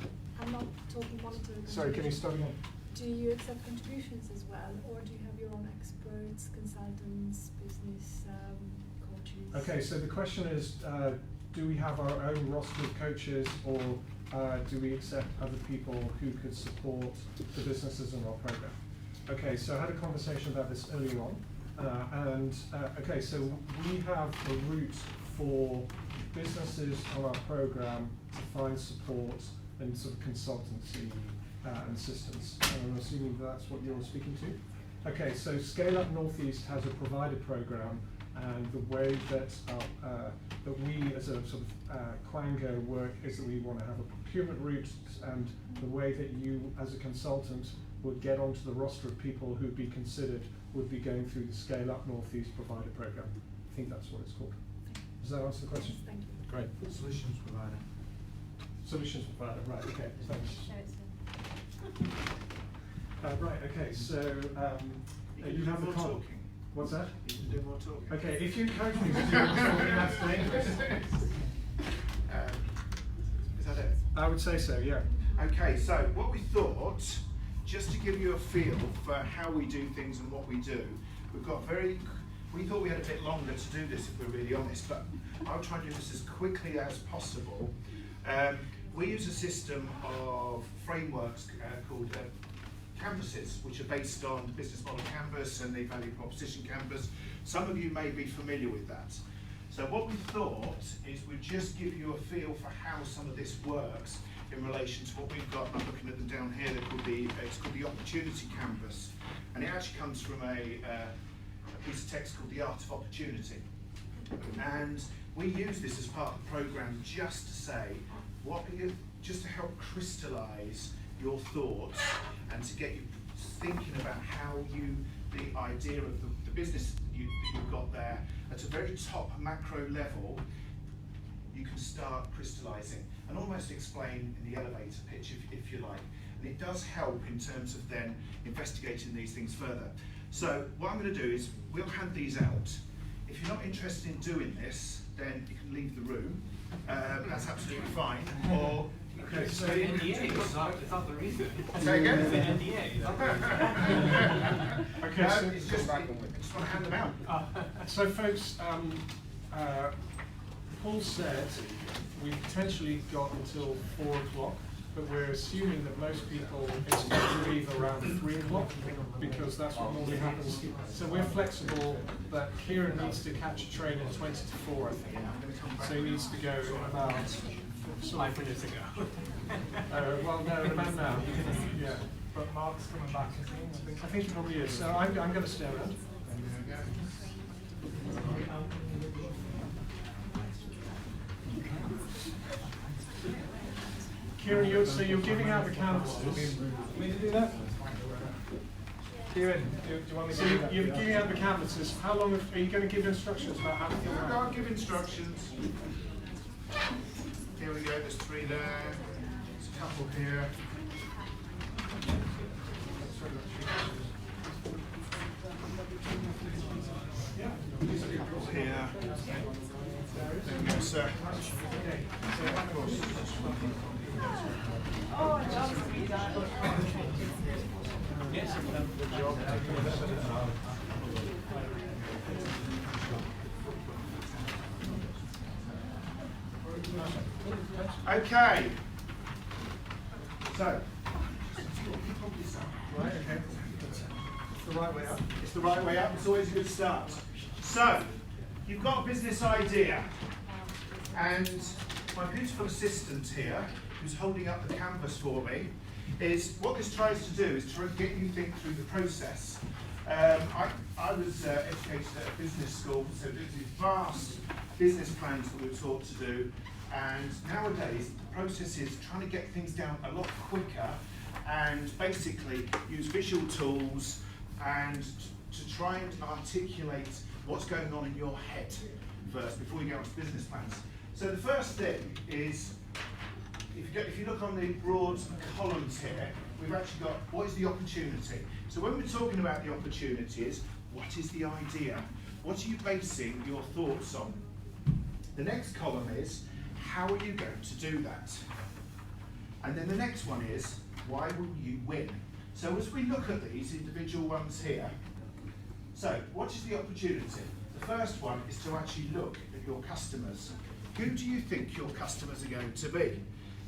I'm not talking monetary. Sorry, can you start again? Do you accept contributions as well, or do you have your own experts, consultants, business coaches? Okay, so the question is, do we have our own roster of coaches, or do we accept other people who could support the businesses in our program? Okay, so I had a conversation about this earlier on, okay, so we have a route for businesses on our program to find support and sort of consultancy and assistance. And I'm assuming that's what you're speaking to. Okay, so Scale Up Northeast has a provider program, and the way that that we as a sort of Quango work is that we want to have a procurement route, and the way that you as a consultant would get onto the roster of people who'd be considered would be going through the Scale Up Northeast provider program. I think that's what it's called. Does that answer the question? Thank you. Great. Solutions provider. Solutions provider, right, okay, thanks. Right, okay, so you have the talking. What's that? You can do more talking. Okay, if you encourage me to do more talking, that's dangerous. Is that it? I would say so, yeah. Okay, so what we thought, just to give you a feel for how we do things and what we do, we've got we thought we had a bit longer to do this if we're really honest, but I'll try and do this as quickly as possible. We use a system of frameworks called canvases, which are based on the business model canvas and the value proposition canvas. Some of you may be familiar with that. So what we thought is we'd just give you a feel for how some of this works in relation to what we've got. I'm looking at them down here. It's called the opportunity canvas, and it actually comes from a piece of text called the Art of Opportunity. And we use this as part of the program just to say, just to help crystallise your thoughts and to get you thinking about how the idea of the business that you've got there at a very top macro level, you can start crystallising and almost explain in the elevator pitch if you like. And it does help in terms of then investigating these things further. So what I'm going to do is we'll hand these out. If you're not interested in doing this, then you can leave the room. That's absolutely fine. Or Okay, so NDA, is that the reason? say again? Is it NDA? okay, so, It's just I just want to hand them out. so folks, Paul said we potentially got until 4 o'clock, but we're assuming that most people expect to leave around 3 o'clock, because that's what normally happens. So we're flexible, but Kieran needs to catch a train at 20 to 4, I think. So he needs to go in about 5 minutes ago. well, no, about now. Yeah. But Mark's coming back, I think he probably is. So I'm going to stay around. Kieran, so you're giving out the canvases. Me to do that? Kieran, do you want me to do that? You're giving out the canvases. How long are you going to give instructions about how to fill them out? I'll give instructions. Here we go, there's 3 there. There's a couple here. Yeah. There's a couple here. There we go, sir. Okay. So. Right, okay. It's the right way up. It's the right way up. It's always a good start. So, you've got a business idea, and my beautiful assistant here, who's holding up the canvas for me, is what this tries to do is to get you think through the process. I was educated at a business school, so there's these vast business plans that we were taught to do, and nowadays the process is trying to get things down a lot quicker and basically use visual tools and to try and articulate what's going on in your head first before you go on to business plans. So the first thing is, if you look on the broad columns here, we've actually got what is the opportunity. So when we're talking about the opportunities, what is the idea? What are you basing your thoughts on? The next column is, how are you going to do that? And then the next one is, why will you win? So as we look at these individual ones here, so what is the opportunity? The first one is to actually look at your customers. Who do you think your customers are going to be?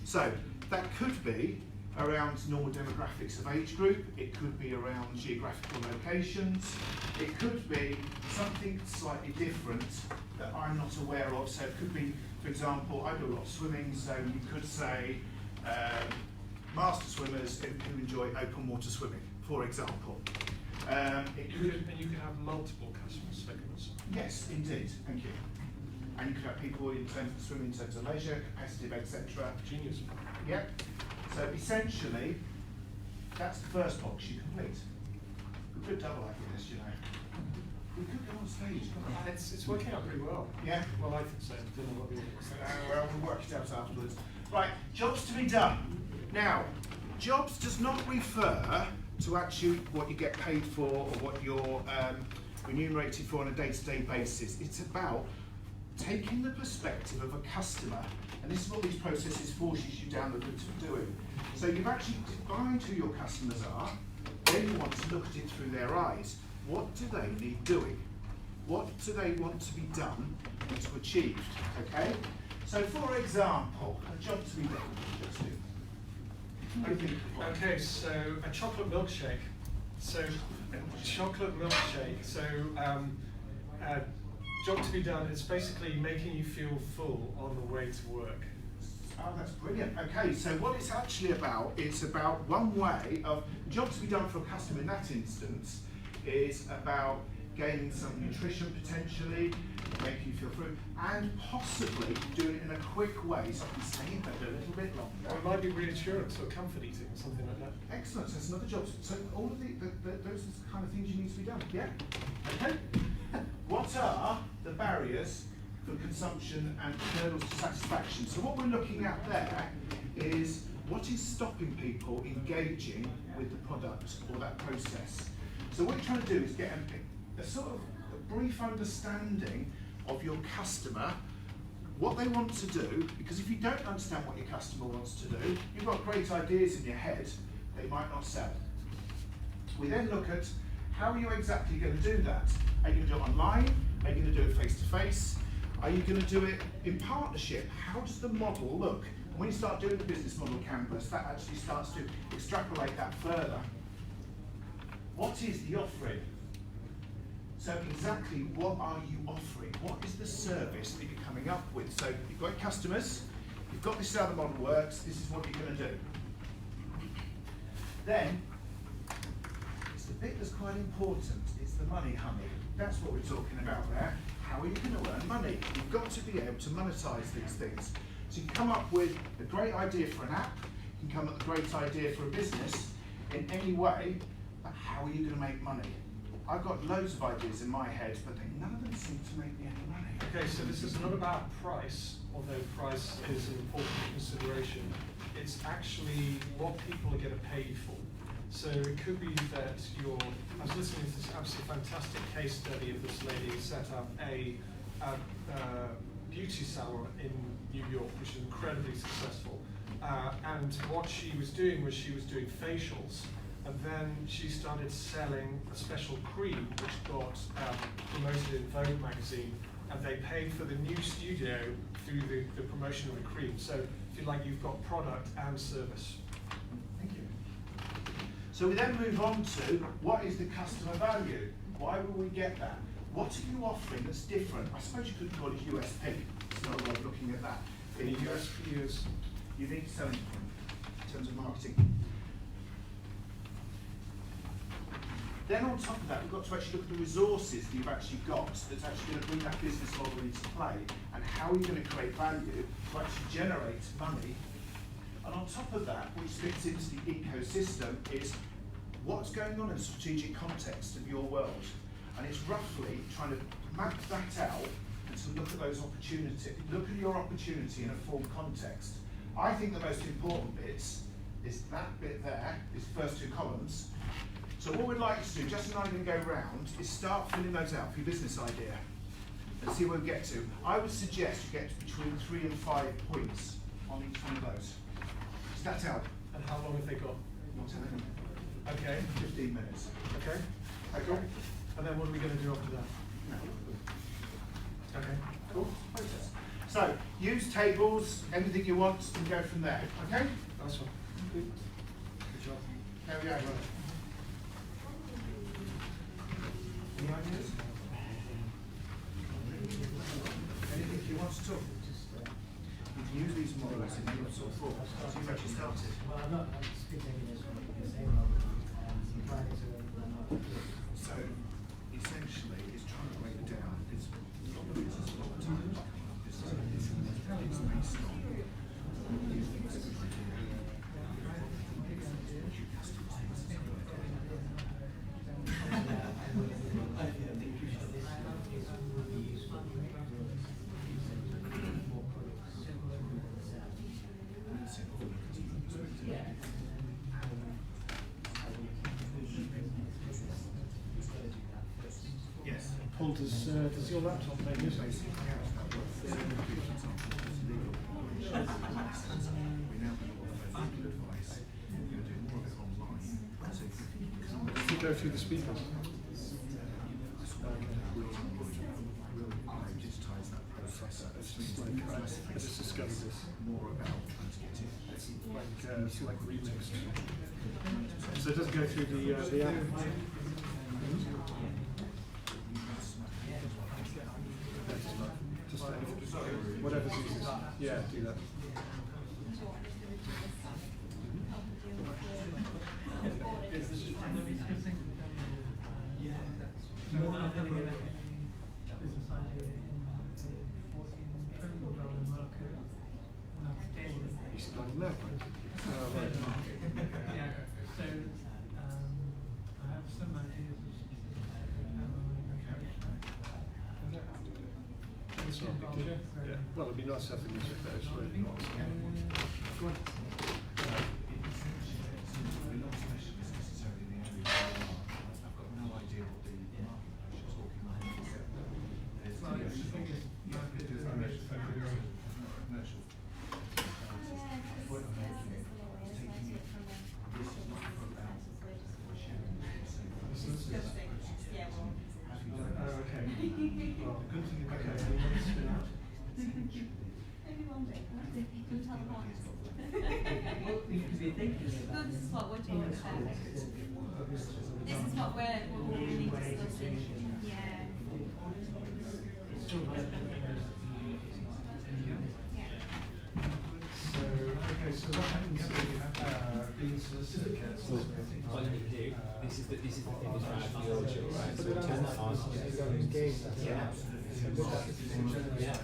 So that could be around normal demographics of age group, it could be around geographical locations, it could be something slightly different that I'm not aware of. So it could be, for example, I do a lot of swimming, so you could say master swimmers who enjoy open water swimming, for example. You could have multiple customer segments. Yes, indeed, thank you. And you could have people in terms of swimming, in terms of leisure, competitive, etc. Genius. Yep. So essentially, that's the first box you complete. We could double like this, you know. We could go on stage, couldn't we? It's working out pretty well. Yeah. Well, I think so. Don't know what the Well, we'll work it out afterwards. Right, jobs to be done. Now, jobs does not refer to actually what you get paid for or what you're remunerated for on a day-to-day basis. It's about taking the perspective of a customer, and this is what these processes forces you down the route of doing. So you've actually defined who your customers are, then you want to look at it through their eyes. What do they need doing? What do they want to be done and to achieve? Okay? So for example, a job to be done. Okay, so a chocolate milkshake. So chocolate milkshake. So job to be done. It's basically making you feel full on the way to work. Oh, that's brilliant. Okay, so what it's actually about, it's about one way of job to be done for a customer in that instance is about gaining some nutrition potentially, making you feel through, and possibly doing it in a quick way so I can stay in bed a little bit longer. Or it might be reassurance or comfort eating or something like that. Excellent, so that's another job. So all of those are the kind of things you need to be done. Yeah? Okay. What are the barriers for consumption and hurdles to satisfaction? So what we're looking at there is what is stopping people engaging with the product or that process. So what you're trying to do is get a sort of a brief understanding of your customer, what they want to do, because if you don't understand what your customer wants to do, you've got great ideas in your head, they might not sell. We then look at how are you exactly going to do that? Are you going to do it online? Are you going to do it face-to-face? Are you going to do it in partnership? How does the model look? And when you start doing the business model canvas, that actually starts to extrapolate that further. What is the offering? So exactly what are you offering? What is the service that you're coming up with? So you've got customers, you've got this is how the model works, this is what you're going to do. Then, it's the bit that's quite important, it's the money, honey. That's what we're talking about there. How are you going to earn money? You've got to be able to monetize these things. So you can come up with a great idea for an app, you can come up with a great idea for a business in any way, but how are you going to make money? I've got loads of ideas in my head, but none of them seem to make me any money. Okay, so this is not about price, although price is an important consideration. It's actually what people are getting paid for. So it could be that I was listening to this absolutely fantastic case study of this lady who set up a beauty salon in New York, which is incredibly successful. And what she was doing was she was doing facials, and then she started selling a special cream which got promoted in Vogue magazine, and they paid for the new studio through the promotion of the cream. So if you like, you've got product and service. Thank you. So we then move on to what is the customer value? Why will we get that? What are you offering that's different? I suppose you could call it USP. It's not a way of looking at that. The USP is unique selling point in terms of marketing. Then on top of that, we've got to actually look at the resources that you've actually got that's actually going to bring that business model into play, and how are you going to create value to actually generate money. And on top of that, which fits into the ecosystem, is what's going on in the strategic context of your world. And it's roughly trying to map that out and to look at those opportunities, look at your opportunity in a full context. I think the most important bits is that bit there, these first two columns. So what we'd like to do, Justin and I are going to go round, is start filling those out for your business idea and see where we get to. I would suggest you get to between 3 and 5 points on each one of those. Does that help? And how long have they got? Not 10 minutes. Okay. 15 minutes. Okay. Okay. And then what are we going to do after that? No. Okay. Cool. Process. So use tables, anything you want, and go from there. Okay? Nice one. Good job. There we go. Any ideas? Anything you want to talk? You can use these models in any sort of form. So you've actually started. Well, I'm just taking this from the same level and applying it to So essentially, it's trying to break it down. It's not the business a lot of times. It's based on new things that we do. Yes. Paul, does your laptop play music? We now have legal advice. You're doing more of it online. So Does it go through the speakers? we'll digitize that process. I just discovered this. More about trying to get it. It's like remixed. So it doesn't go through the app? Just whatever's easiest. Yeah, do that. You should like that. Right. Yeah, so I have some ideas. It's not a big deal. Yeah. Well, it'd be nice to have the music there. It's really not. Go on. We're not specialists necessarily in the area. I've got no idea what the market is talking about. There's Well, the thing is, commercial. Okay. Well, good thing. Okay. Maybe one day. You can tell them. No, this is what we're talking about. This is what we're really discussing. Yeah. So, okay, so what happens if being certificates? So what you do, this is the thing that's right for your show, right? So turn that on. Yeah.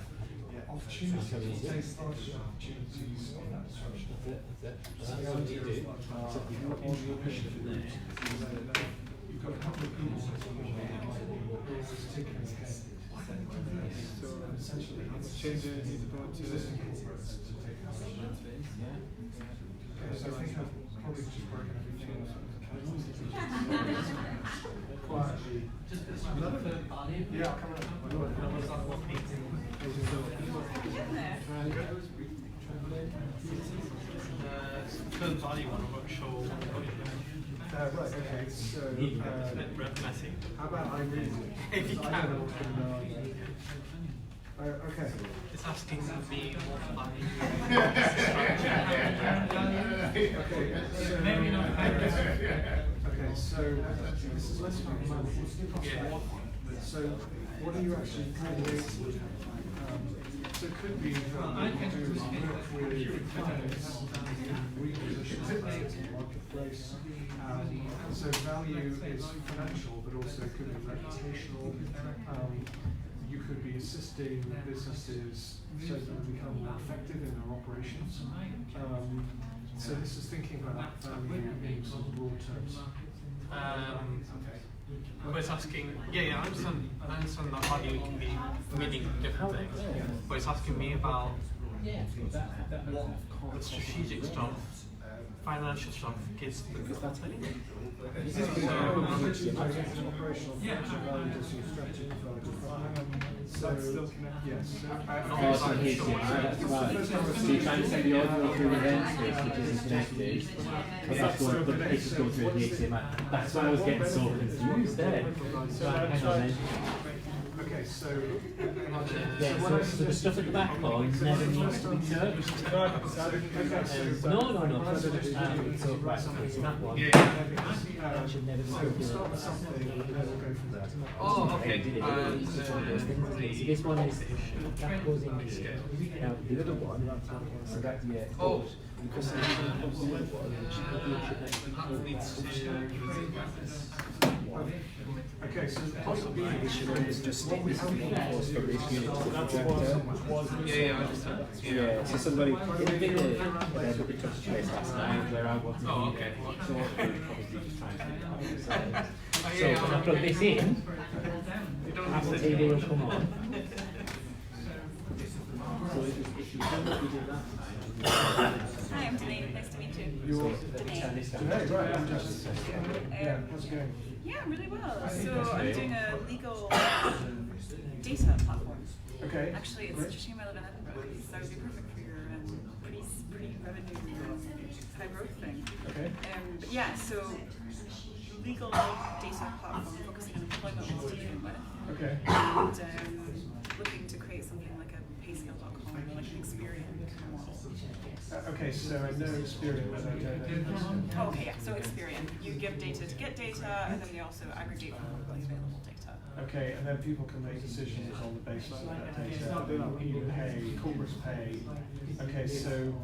Opportunities, take advantage of opportunities in that structure. That's what you do. So you've got all your initiatives. You've got a couple of people who are always taking the case. So essentially, it's Change it, need to go to existing corporates to take advantage of it. Okay, so I think I've probably just broken everything off. Quietly. Another third party. Yeah, I'll come out. Third party one, I'm not sure. Right, okay, so It's a bit messy. how about I read it? If you I can. don't know what's going on. Okay. It's asking me what Maybe not. Okay, so this is less about money. So what are you actually creating? So it could be that you do is work with clients, reposition themselves in the marketplace. So value is financial, but also could be reputational. You could be assisting businesses so that they become more effective in their operations. So this is thinking about value in some broad terms. But it's asking, I understand that value can be meaning different things. But it's asking me about what the strategic stuff, financial stuff gives the company. Yes. Oh, so here's that's right. So you're trying to send the audio through the event switch, which isn't connected, but that's going, but it's just going through a HDMI. That's why I was getting so confused there. Right, hang on then. Okay, so Yeah, so the stuff at the back on never needs to be touched. No. So right, okay, so that one. That should never be touched. Oh, okay. So this one is, that goes in here. Now, the other one, so that, because okay, so possibly just what we have for this unit to the projector. I understand. Yeah, so somebody in the video we touched base last night where I wasn't okay. so probably just trying to so yeah, when I plug this in, Apple TV will come on. So if you done what you did last time. Hi, I'm Danae. Nice to meet you. You're Danae. right, I'm just yeah, how's it going? Yeah, really well. So I'm doing a legal data platform. Okay. Actually, it's just shame I live in Edinburgh, so that would be perfect for your pre-revenue high growth thing. Okay. But yeah, so legal data platform focusing on employment law to begin with. Okay. And looking to create something like a payscale.com, like an Experian model. Okay, so I know Experian, but I don't know. Oh, okay, yeah, so Experian. You give data to get data, and then they also aggregate publicly available data. Okay, and then people can make decisions on the basis of that data. You pay, corporates pay. Okay, so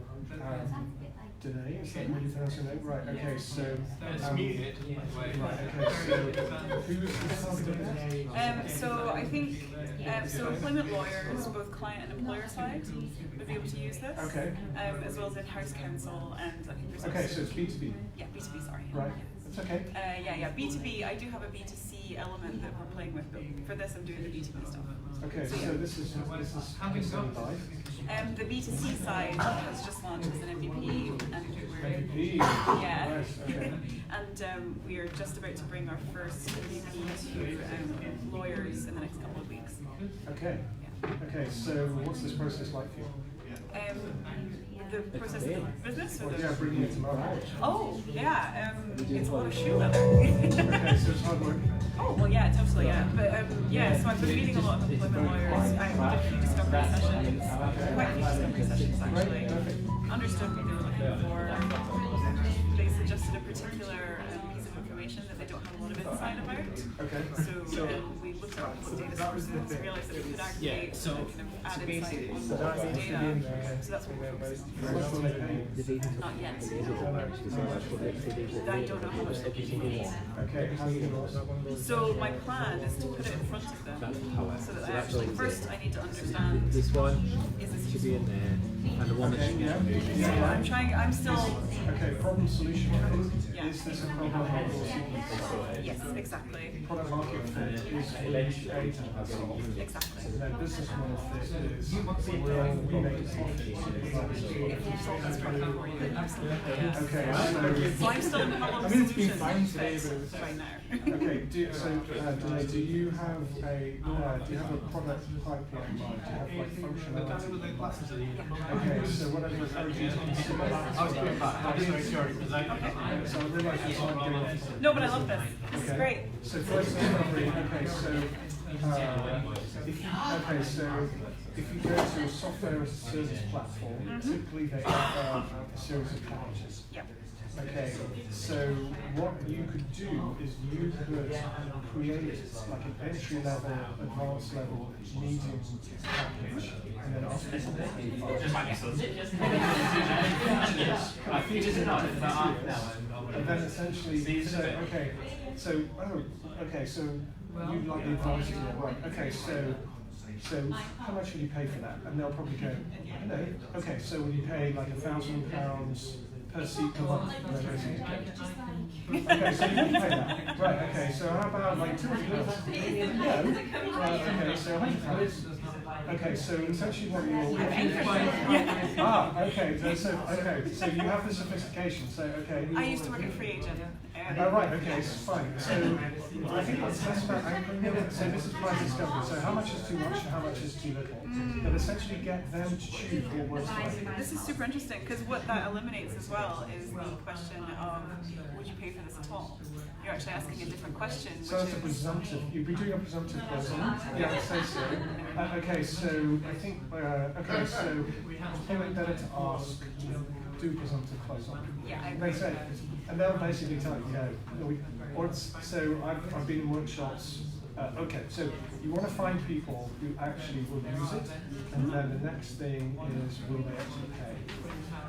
Danae, is that what you pronounce your name? Right, okay, so It's muted. right, okay, so who's the target? So I think, so employment lawyers, both client and employer side, would be able to use this. Okay. As well as in-house counsel, and I think there's Okay, also, so it's B2B. yeah, B2B, sorry. Right, that's okay. B2B, I do have a B2C element that we're playing with, but for this I'm doing the B2B stuff. Okay, so this is The B2C side has just launched as an MVP, and MVP. yeah, Nice, okay. and we are just about to bring our first MVP to lawyers in the next couple of weeks. Okay. Yeah. Okay, so what's this process like for you? The process of the business, or the Bringing it to market. oh yeah, it's a lot of shoe leather. Okay, so it's hard work. Oh well, yeah, totally, yeah. But so I've been meeting a lot of employment lawyers. I did a few discovery sessions, quite a few discovery sessions actually. Understood what they were looking for. Okay. So we looked at what data sources, realized that we could aggregate so- and kind of add so insight basically- on so the that's data. So that's what we're focusing on. Not yet. I don't know how much they can do. Okay, how do you know? So my plan is to put it in front of them, so that I actually, first I need to understand, This one is this should be in there, and the one that Okay, should yeah. So I'm trying, I'm still, Okay, problem solution phase. Yeah. Is this a problem or yes, exactly, product market fit is each data has solved? exactly. And then business model fit is will we make a profit? If you solve this problem for you, absolutely, yes. Okay, So I'm still in problem I mean, it's been solution fine today, phase but it's right now. okay. Do you have a product pipeline? Do you have like functionality? Okay, so what I'm encouraging you to consider. I was going back. I'm sorry, because So I realise you're trying to get off. No, but I love this. This is Okay. great. So first discovery, okay, so if you go to a software as a service platform, typically they have a series of packages. Yep. Okay, so what you could do is you could create like an entry level, advanced level, medium package, and then ask people to I think it's enough. and then essentially say, so you like the advice, right? Okay, so how much will you pay for that? And they'll probably go, no. Okay, so will you pay like £1,000 per seat per month? Okay, so you can pay that. Right, okay, so how about like £200? No. Right, okay, so £100. Okay, so essentially what you're so you have the sophistication, so okay. I used to work at Free Agent. Oh, right, okay, fine. So I think it's less about anchoring it. So this is my discovery. So how much is too much and how much is too little? But essentially get them to choose what works for them. This is super interesting because what that eliminates as well is the question of would you pay for this at all? You're actually asking a different question. So it's a presumptive. You'd be doing a presumptive question. Yeah, I'd say so. Okay, so I think. So it's probably better to ask. Do presumptive close on. Yeah, They say, and they'll basically tell you, so I've been in workshops. Okay, so you want to find people who actually will use it, and then the next thing is will they actually pay?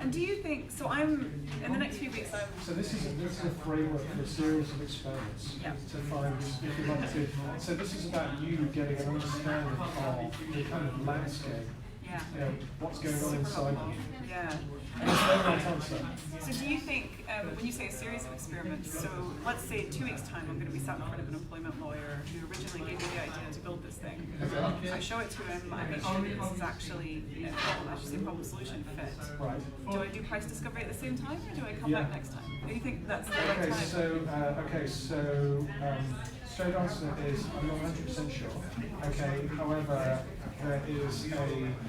and do you think, so I'm, in the next few weeks So this is a framework for a series of experiments to find, if you like to. So this is about you getting an understanding of the kind of landscape. Yeah. What's going on inside you. Yeah. And there's no right answer. So do you think, when you say a series of experiments, so let's say 2 weeks' time I'm going to be sat in front of an employment lawyer who originally gave me the idea to build this thing. I show it to him, I make sure that this is actually, problem solution fit. Right. Do I do price discovery at the same time, or do I come back next time? Do you think that's the right time? Straight answer is I'm not 100% sure. Okay, however, there is a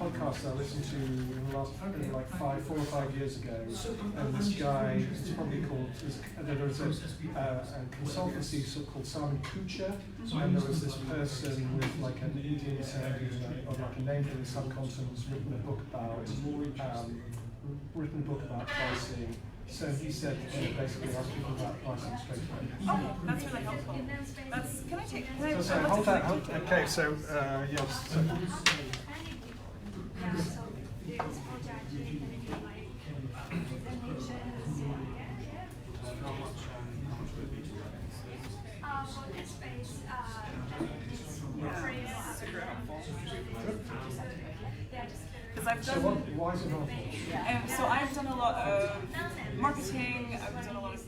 podcast I listened to in the last, like 4 or 5 years ago, and this guy, it's probably called, there was a consultancy called Simon Kucher, and there was this person with like an Indian sounding, or like a name from the subcontinent, who's written a book about pricing. So he said basically ask people about pricing straight away. Okay, that's really helpful. Can I So hold that. Okay, so yes. So. Super helpful. Because I've done. So why is it helpful? So I've done a lot of marketing. I've done a lot of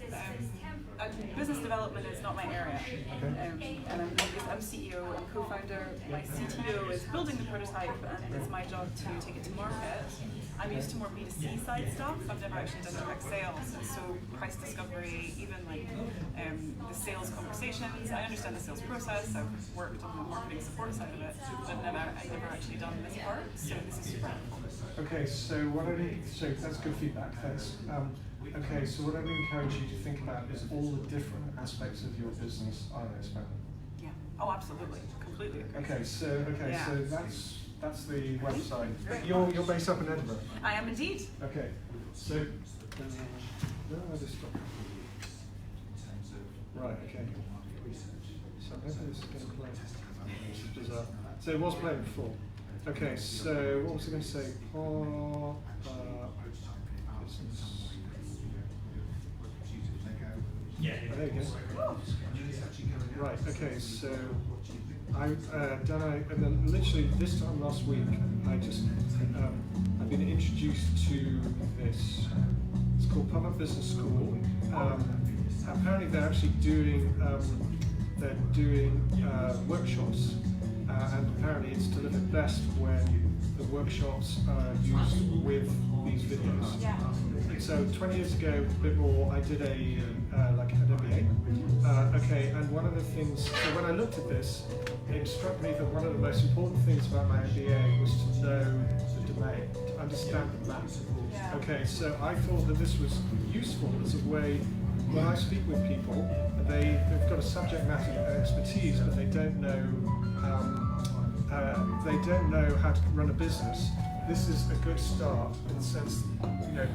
business development is not my area, and I'm CEO and co-founder. My CTO is building the prototype, and it's my job to take it to market. I'm used to more B2C side stuff. I've never actually done direct sales, and so price discovery, even like the sales conversations. I understand the sales process. I've worked on the marketing support side of it, but I've never actually done this part. So this is super helpful. Okay, so so that's good feedback. Thanks. Okay, so what I would encourage you to think about is all the different aspects of your business are an experiment. Yeah. Oh, absolutely. Completely agree. Okay, so that's the website. Great. You're based up in Edinburgh. I am indeed. Okay, so right. Okay. So hoping this is going to play. This is bizarre. So it was playing before. Okay, so what was I going to say? Business. Yeah. Oh, there you go. Right, okay, so and then literally this time last week, I've been introduced to this. It's called Public Business School. Apparently they're actually doing workshops, and apparently it's delivered best when the workshops are used with these videos. Yeah. So 20 years ago, a bit more, I did like an MBA. Okay, and one of the things, so when I looked at this, it struck me that one of the most important things about my MBA was to know the domain, to understand the map. Yeah. Okay, so I thought that this was useful as a way, when I speak with people, they've got a subject matter expertise, but they don't know how to run a business. This is a good start in the sense,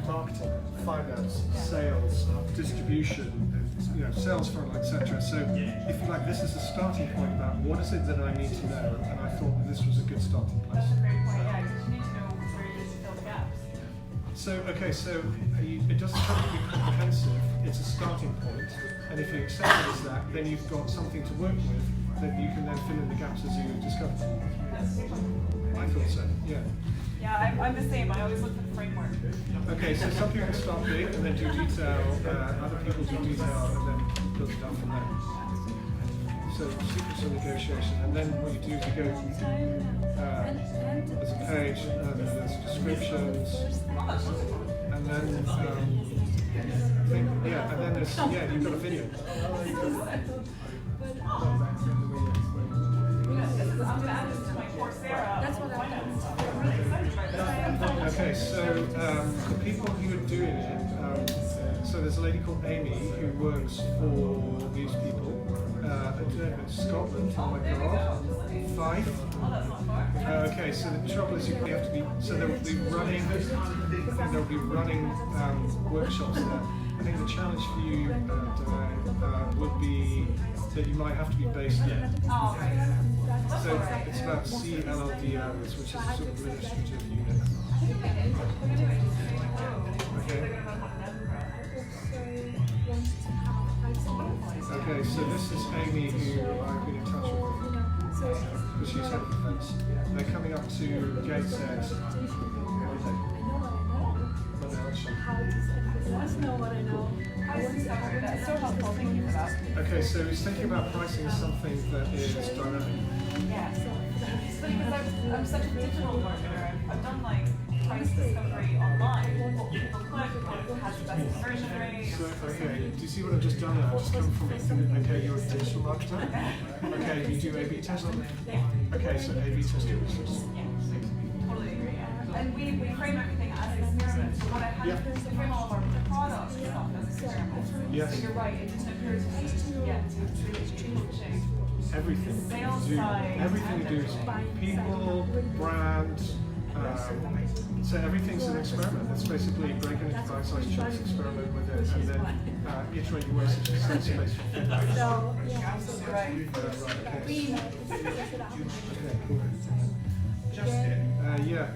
marketing, finance, sales, distribution, sales funnel, etc. So, if you like, this is a starting point about what is it that I need to know, and I thought that this was a good starting place. That's a great point, yeah, because you need to know where you need to fill the gaps. So, okay, so it doesn't have to be comprehensive, it's a starting point, and if you accept it as that, then you've got something to work with that you can then fill in the gaps as you discover. I thought so, yeah. Yeah, I'm the same. I always look for the framework. Okay, so some people start big and then do detail, other people do detail and then build it up from there. So secrets of negotiation, and then what you do is you go, there's a page, there's descriptions, and then, and then there's, you've got a video. I'm going to add this to my Coursera. That's what I'm really excited about this. Okay, so the people who are doing it, so there's a lady called Amy who works for these people. Scotland, oh my god. Fife. Okay, so the trouble is you have to be, so they'll be running workshops there. I think the challenge for you would be that you might have to be based there. So it's about CLLDOs, which is a sort of administrative unit. Okay. Okay, so this is Amy who I've been in touch with, because she's head of events. They're coming up to Gateshead. Okay, so he's thinking about pricing something that is dynamic. Yeah, because I'm such a digital marketer. I've done like price discovery online. What people click, what has the best conversion rate. So, okay, do you see what I've just done there? I've just come from, okay, you're a digital marketer. Okay, you do A/B testing. Okay, so A/B testing is just. Yeah, totally agree. Yeah. And we frame everything as experiments. So what I have is to frame all of our products and stuff as experiments. Yes. So you're right, it just occurs to me, it's coaching. Everything. Sales side. Everything you do is people, brand. So everything's an experiment. It's basically break it into bite-sized chunks, experiment with it, and then iterate your way to sense space for feedback. So, yeah, absolutely right. Okay, cool. Yeah.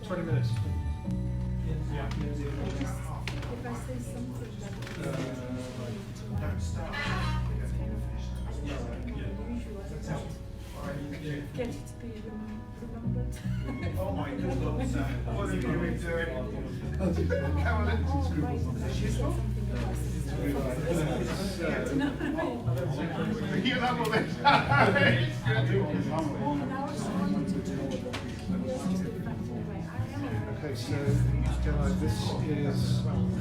20 minutes. If I say something get it to be remembered. Oh my goodness, what have you been doing? Carolyn, you love this. Okay, so this is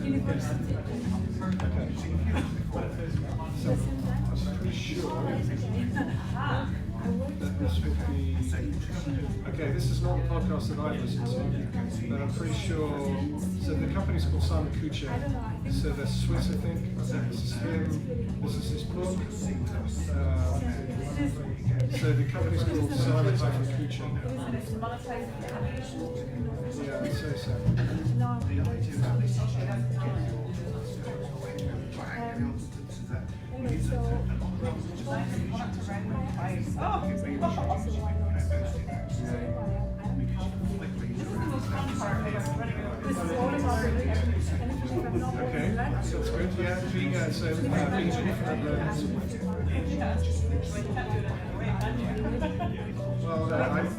University. okay. So I'm pretty sure that this would be okay. This is not the podcast that I listen to, but I'm pretty sure. So the company's called Simon Kucher. So they're Swiss, I think. This is him. This is his book. So the company's called Simon Kucher. Yeah, I'd say so. That's good. Yeah, so region for learners. Well, I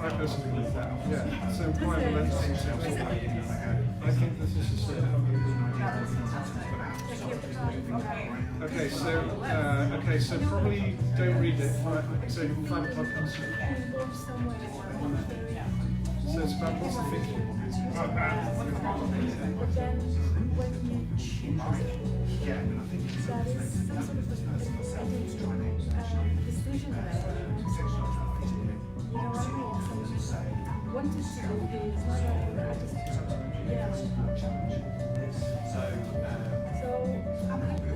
personally believe that. Yeah. So private lenders. I think this is okay. So probably don't read it. So find a podcast. So it's about what's the thinking. But then when you choose, there is some sort of decision there. You know what I mean? So wanted to do this, I just, yeah. So I'm happy.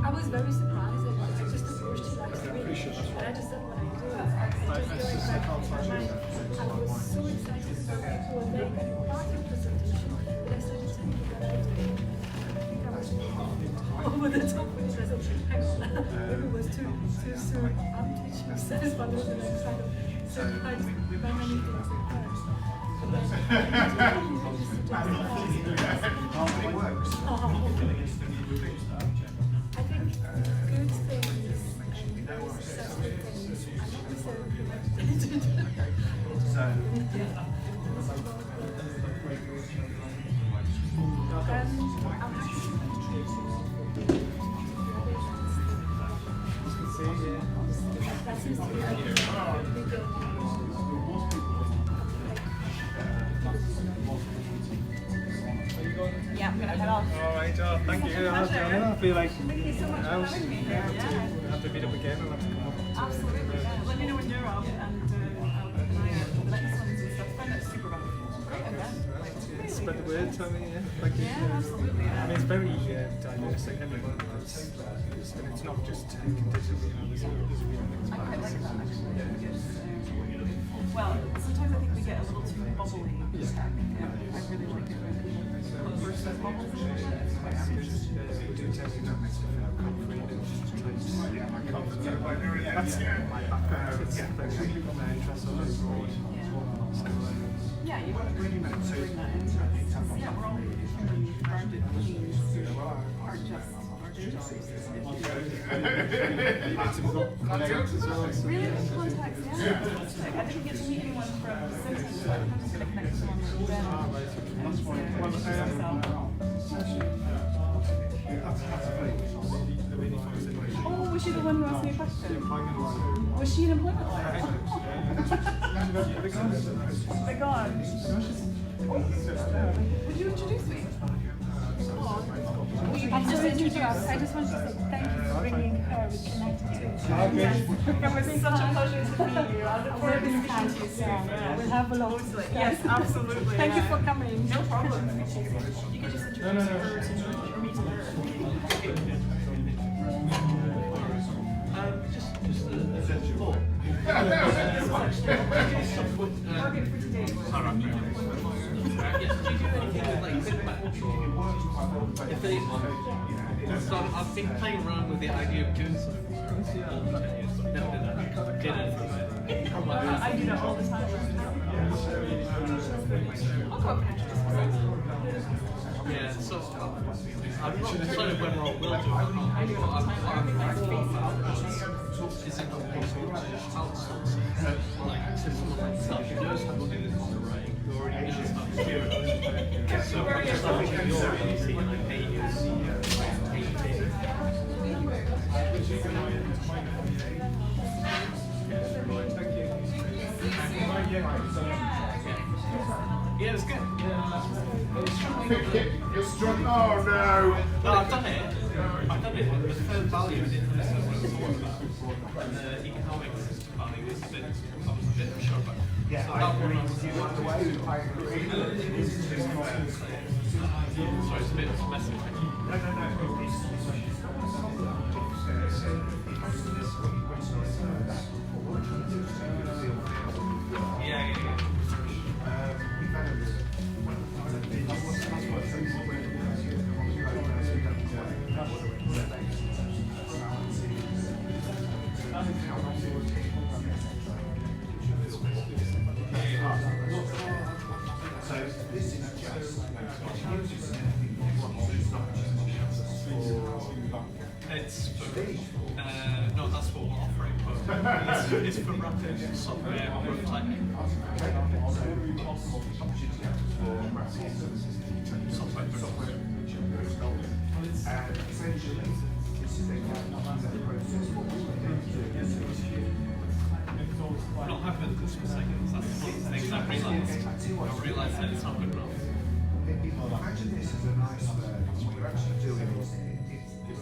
I was very surprised that I just approached it like really, and I just said what I do. I was so excited about people and they kind of part of the presentation, but I started telling you what I do. I think I was over the top with it. I said, hang on, maybe it was too soon. I'm teaching satisfied with it, I'm kind of surprised by many things in class. But then, it works. I think good things and successful things are not necessarily connected. That seems to be a bigger. Yeah, I'm gonna head off. All right, thank you. I feel like thank you so much for having me. We'll have to meet up again. I'll have to come up. Absolutely. Let me know when you're off, and I'll keep an eye out for the next ones and stuff. I find it super valuable. Great event. Spread the word, tell me. Thank you. Yeah, absolutely. I mean, it's very diverse. Like everyone, it's not just tech and digital. You know, there's a real mix. I quite like that actually. Well, sometimes I think we get a little too bubbly. Yeah. I really like it when people versus bubbles. We do tend to not mix with concrete and just try to that's my background. It's my interest on this broad. Yeah, you want to bring that in. Yeah, we're all grounded beings who are just our day jobs. Really good contacts, yeah. I didn't get to meet anyone from Simpsons, but I'm just going to connect to someone from Ben. Oh, was she the one who asked me a question? Was she an employment lawyer? The God. Would you introduce me? I just introduced. I just wanted to say thank you for bringing her. We connected to each other. It was such a pleasure to meet you. I look forward to speaking to you soon. We'll have a lot to discuss. Yes, absolutely. Thank you for coming. No problem. You can just introduce her to me to her. Just a thought. Target for today. Yes, do you do anything with like quick match or if they so I've been playing around with the idea of doing something. Never did that. Did it. I do that all the time. I'll go up and introduce myself. Yeah, so I'm not decided whether I will do it or not. I do it all the time. What I've thought about is it possible to outsource it? Like to someone like yourself who knows how to do this copywriting, who already knows how to do it. So I'm just starting your agency and I pay you. Yeah, it was good. You're struggling. Oh no! No, I've done it. The third value I didn't listen to what it was all about. And the economics value is a bit, I was a bit unsure about. Yeah, so I that agree. one was I agree. sorry, it's a bit messy. Yeah. No, that's what we're offering, but it's for rapid software prototyping. Software prototyping. And essentially, this is a process. What we would do is We're not happy with this for seconds. That's one of the things I've realised. I've realised that it's not good enough. Imagine this as an iceberg. What you're actually doing is,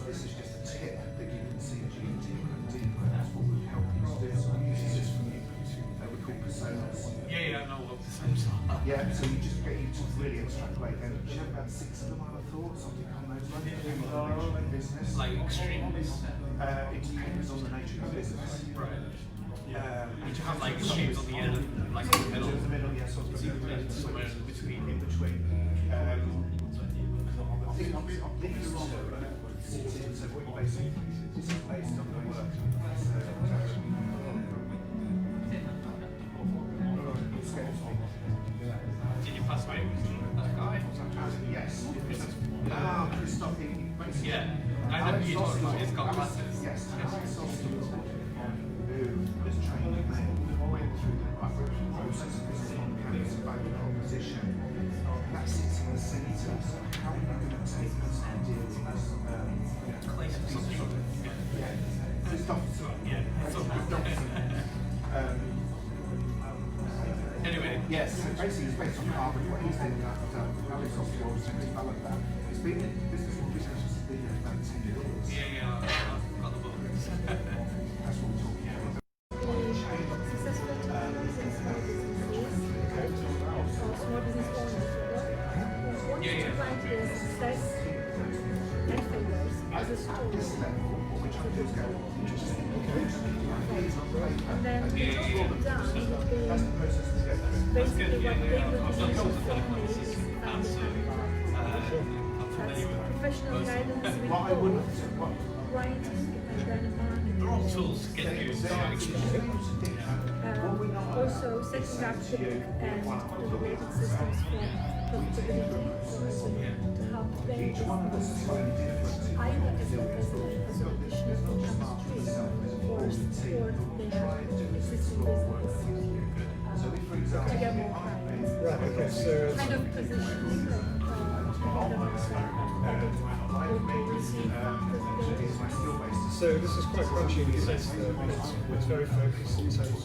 this is just a tip that you can see as you go deeper and deeper. That's what we help you to do. So we use this from you. We call personas. Yeah, I know what personas are. Yeah, so you just get you to really extrapolate them. You have about 6 of them, I would have thought, something on those lines. Depending on the nature of the business. Like extremes. It depends on the nature of the business. Right. Would you have like extremes on the end, like in the middle? In the middle, yes, somewhere in between. In between. This is what you basically, this is based on the work. Did you pass away that guy? Yes. Christoph, yeah. I know you talked about he's got glasses. Yes, who is trained in went through the process of this on-campus value proposition. That sits in the centre. So how are you going to take this and deal with this? Anyway. Yes, so basically it's based on carbon. What he's doing that value software to develop that. It's been business has been about 10 years. Yeah, I've got the book. That's what we're talking about. Successful entrepreneurs and small businesses, or small business owners, want to find their success and failures as a story. And then we drop it down into basically what they would need to families professional guidance with both writing and then marketing. They're all tools to get you started. Also setting up the and the related systems for profitability, to help them either as an additional income stream or support their existing business to get more clients. Right, okay, so Kind of positioning So this is quite crunchy in the sense that it's very focused in terms of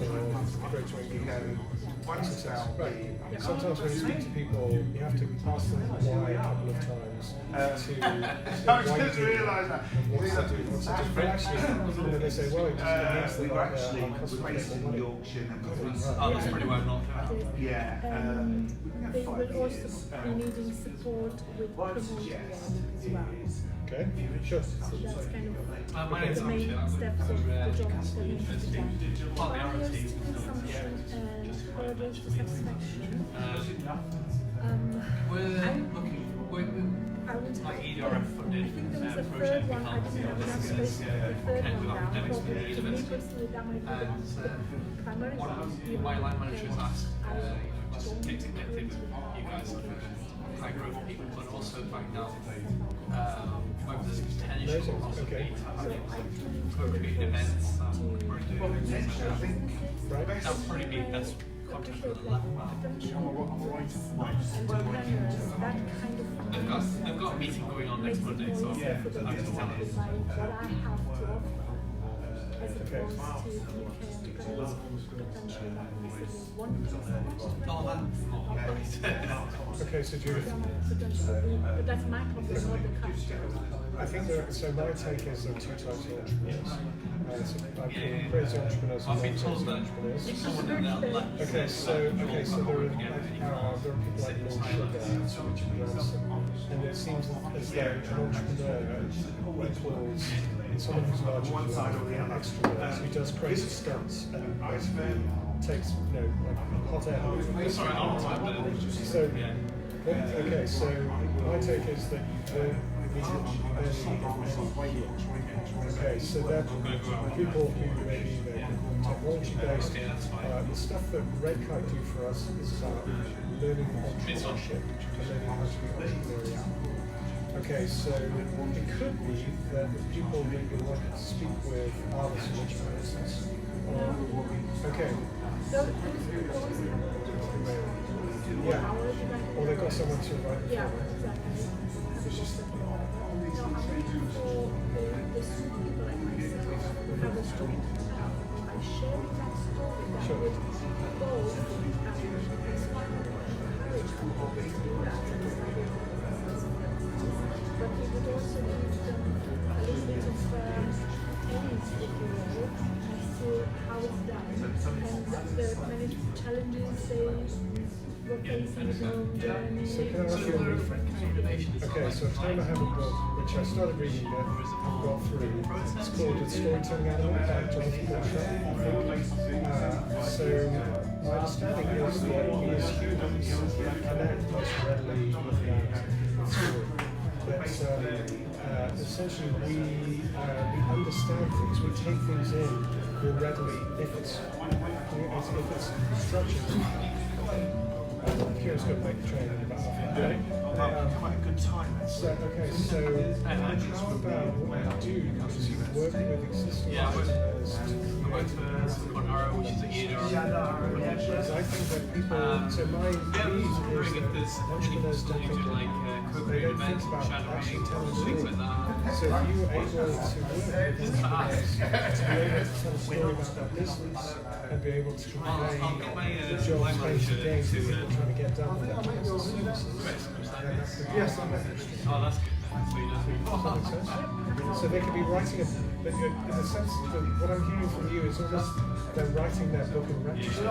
greater income. Right. Sometimes when you speak to people, you have to ask them why a couple of times I was going to realise that. But actually, when they say, well, it just means that We were actually based in Yorkshire and Oh, that's pretty well not. yeah. They will also be needing support with promoting them as well. Okay, sure. So that's kind of My name's the main Archie. steps of the job that needs to be done. Partly our Barriers team. to consumption and hurdles to satisfaction. We're looking. I would like I EDRF funded think there was a project third one, I didn't have enough space to put the third connect with one down, academics but within the to me university. personally that might be And the primary one one. of my line managers asked just to get connected with you guys, high growth people, but also find out whether there's potential possibly to have co-created events that we're doing. That would probably be best contact for the level. They've got a meeting going on next Monday, so I'm just telling you. What I have to offer, as opposed to you can potentially one Oh, that's not right. Okay, so Judith, but that's my problem, not the customer. I think so my take is there are two types of entrepreneurs. So I call them crazy entrepreneurs and I've been told that non-crazy entrepreneurs. someone in that left. Okay, so there are people like Lord Sugar, Richard Branson, and it seems as though an entrepreneur equals someone who's larger than life, an extrovert who does crazy stunts and basically takes, like hot air. Sorry, I'm not So, okay, so my take is that okay, so that people who maybe they're technology based, the stuff that Red Kite do for us is about learning entrepreneurship and learning how to be entrepreneurial. Okay, so it could be that the people that you want to speak with are the solution persons. Okay. Yeah. Or they've got someone to invite. Yeah, exactly. It's just No, I'm looking for the super people like myself who have a story to tell. By sharing that story, that would both inspire and encourage people to do that. But it would also give them a little bit of aids, if you will, as to how it's done. And the many challenges they were facing in their own journey. So can I ask you a refresh? Okay, so I have a book which I started reading but I've got through. It's called The Storytelling Animal by Jonathan Wilson. So my understanding is that we as humans connect most readily with that story. But essentially we understand things, we take things in more readily if it's structured. Kira's going to make the train in about half an hour. Quite a good time. So, okay, so how about what you do is you work with existing entrepreneurs. I work for Conaro, which is a year. Because I think that people, so my lead is that entrepreneurs don't think like co-creative events, shadowing, things like that. So if you were able to work with entrepreneurs, to be able to tell a story about their business and be able to convey the job space again to people trying to get done with their business services, yes, I'm interested. Oh, that's good. So you know. So they could be writing but in a sense, what I'm hearing from you is almost they're writing their book in retrospect.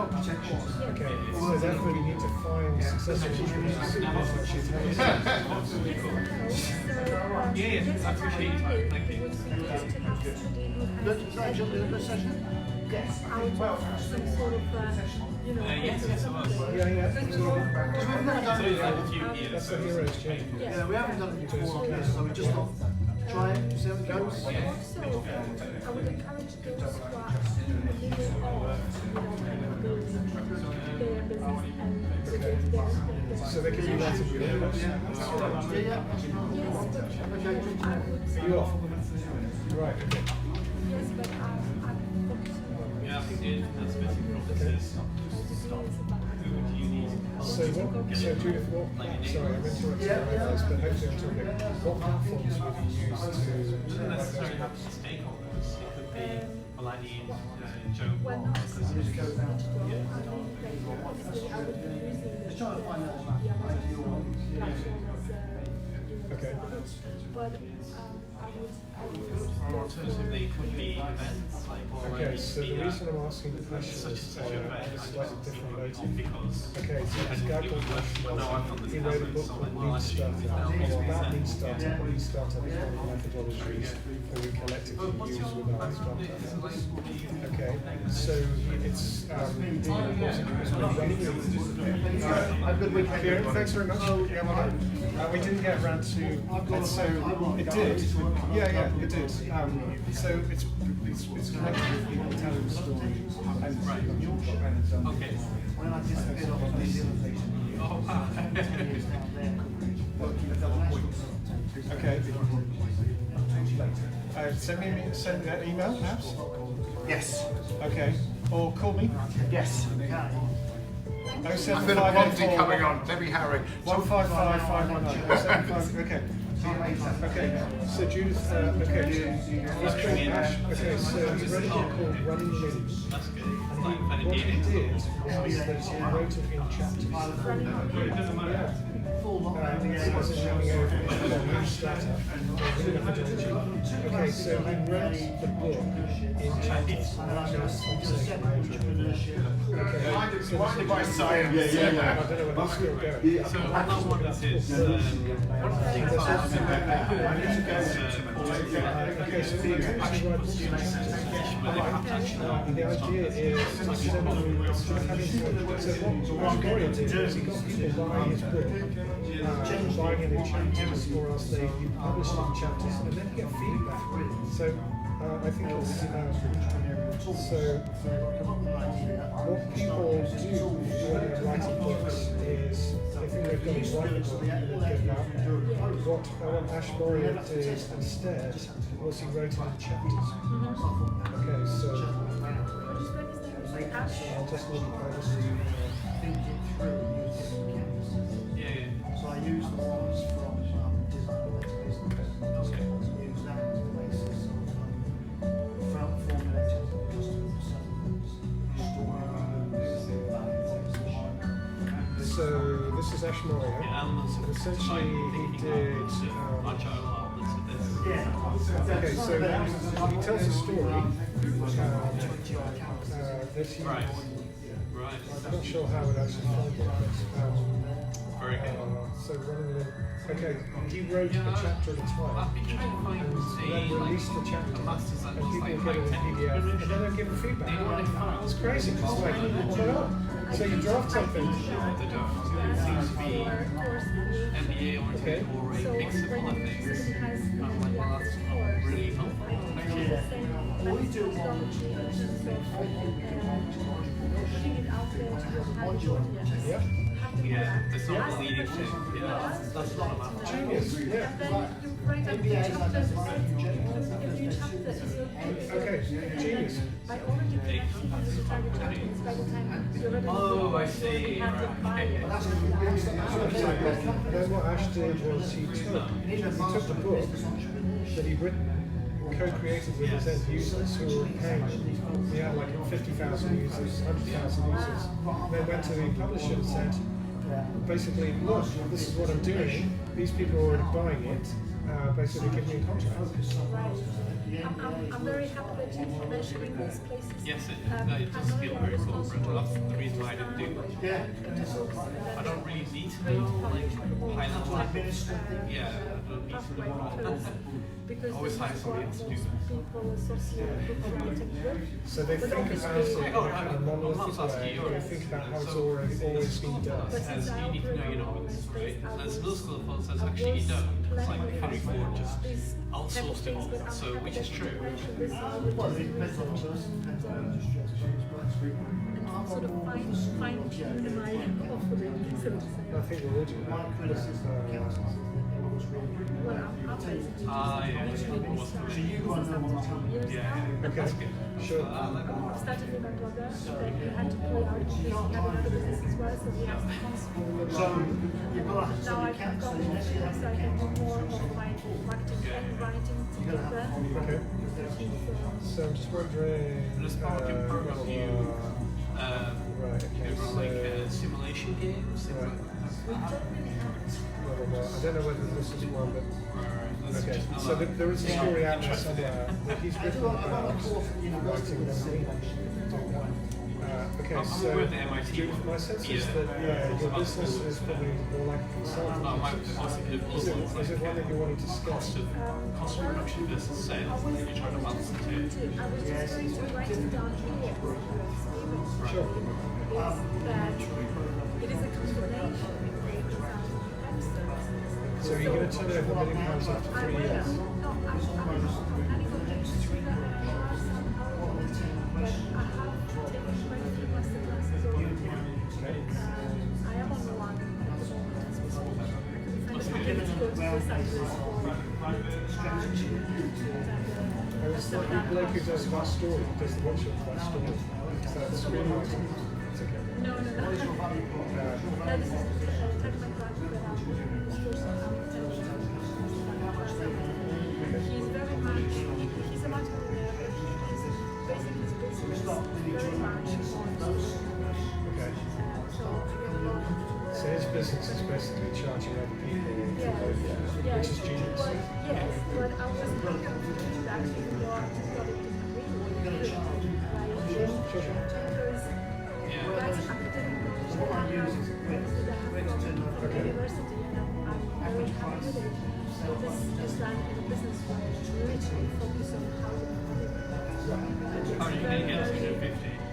Okay, so therefore we need to find successful entrepreneurs who can actually tell us. Yeah, I appreciate your time. Thank you. Yes, out of some sort of, Yes, it was. Yeah. That's the hero's journey. Yeah, we haven't done it before, so we just thought, try it, see how it goes. Also, I would encourage those who are in the middle of, building their business and their So they can be writing videos. Yes, but I would. Are you off? Right, okay. Yes, but I'm focusing on. Yeah, I think that's basically promises. Who do you need? So Judith, sorry, I'm interrupting this, but hopefully I'm talking about what platforms would you use to... It doesn't necessarily have to be stakeholders. It could be, well, I need Joe Well, Block. not digital. I mean, obviously I would be using the platforms Okay. but I would Alternatively, it could be events like Okay, so the reason I'm asking the question is a slightly different motive. Okay, so this guy called Rushmore, he wrote a book called Lean Startup, or about Lean Startup, Lean Startup is one of the methodologies that we collectively use with our startups. Okay, so it's Have a good weekend. Kieran, thanks very much. Yeah, well done. We didn't get around to it, so it did. Yeah, it did. So it's connected with people telling stories. Okay. When I disappeared off of these Oh, wow. Okay. Send me an email, perhaps? Yes. Okay. Or call me. Yes. Oh, I feel a quantity coming on. Debbie Harry. 155 okay. Okay, so Judith, okay. Okay, so he wrote a book called Running Lean. That's good. And what he did was that he wrote it in chapters. Yeah. As in running over Lean Startup, okay, so he wrote the book in chapters. Okay, so by science. I don't know where that's still going. So what I want is one of the things Okay, so the idea is to send them, so what Gloria did is he got people buying his book, buying it in chapters, or else they publish it in chapters, and then get feedback. So I think it's so what people do when they're writing books is they think they've done is wonderful and they've given out. What Ashmore did instead was he wrote it in chapters. Okay, so I'll just look at this. Think it through. Yeah. So I use the ones from design business. Okay. Use that as the basis of formulating customer settlements, So this is Ashmore. And essentially he did. Okay, so he tells a story that he. Right. I'm not sure how it actually found it, but very good. So running the okay, he wrote a chapter at a time. I've been trying to find And then released the chapter, masters and people get it in PDF, and then they'll give feedback. It's crazy. It's like, why not? So you draft something. They don't. It seems to be MBA oriented or a mix of other things. I'm like, well, that's not really helpful. All you do Yeah. Yeah, that's not the leading thing. Yeah, that's not a matter. Genius. Yeah. Okay. Genius. Oh, I see. Right. And then what Ash did was he took the book that he'd written, co-created with his end users who were paying. He had like 50,000 users, 100,000 users. They went to the publisher and said, basically, look, this is what I'm doing. These people are already buying it. Basically, give me a contract. I'm very happy that you're mentioning these places. Yes, it does feel very corporate. That's the reason why I didn't do it. I don't really need to know like high level. Yeah, I don't need to know. Because always hire somebody else to do that. So they think about it in a monolithic way. They think about how it's always been done. Says you need to know your notes, right? There's middle school that says actually you don't. It's like Henry Ford just outsourced it all, so which is true. Sort of fine-tune my offering, so to say. I think we're all doing that. This is yeah. So you want to know yeah. Okay, sure. I started with my brother, then we had to pull out because we had another business as well, so we had to constantly. So you've got now I've got it, so I can do more of my marketing and writing together. Okay. So I'm just wondering. As part of your program, you right. Okay. run like simulation games. Right. I don't know whether this is one, but okay. So there is a story out there somewhere that he's written about writing okay, so my sense is that your business is probably more like a consultant. Is it one that you're wanting to scale? Cost of production versus sales, and you're trying to balance the two. I was just going to write it down here. Sure. It is a combination. So are you going to turn over £1 million after 3 years? No, I'm planning on next year. But I have taken quite a few masterclasses already. I am on one at the moment as we speak. I'm going to go to this the bloke who does that story, does the workshop for that story. Is that the screenwriting? It's okay. No. No, this is technical practice that I'm He's very much, he's a much more, he's basically his business very much okay. So his business is basically charging other people, which is genius. Yes, but I was thinking to actually more product because that's academic knowledge from university, I'm very happy with it. So this is done in a business way, literally focus on how to How are you going to get to 50?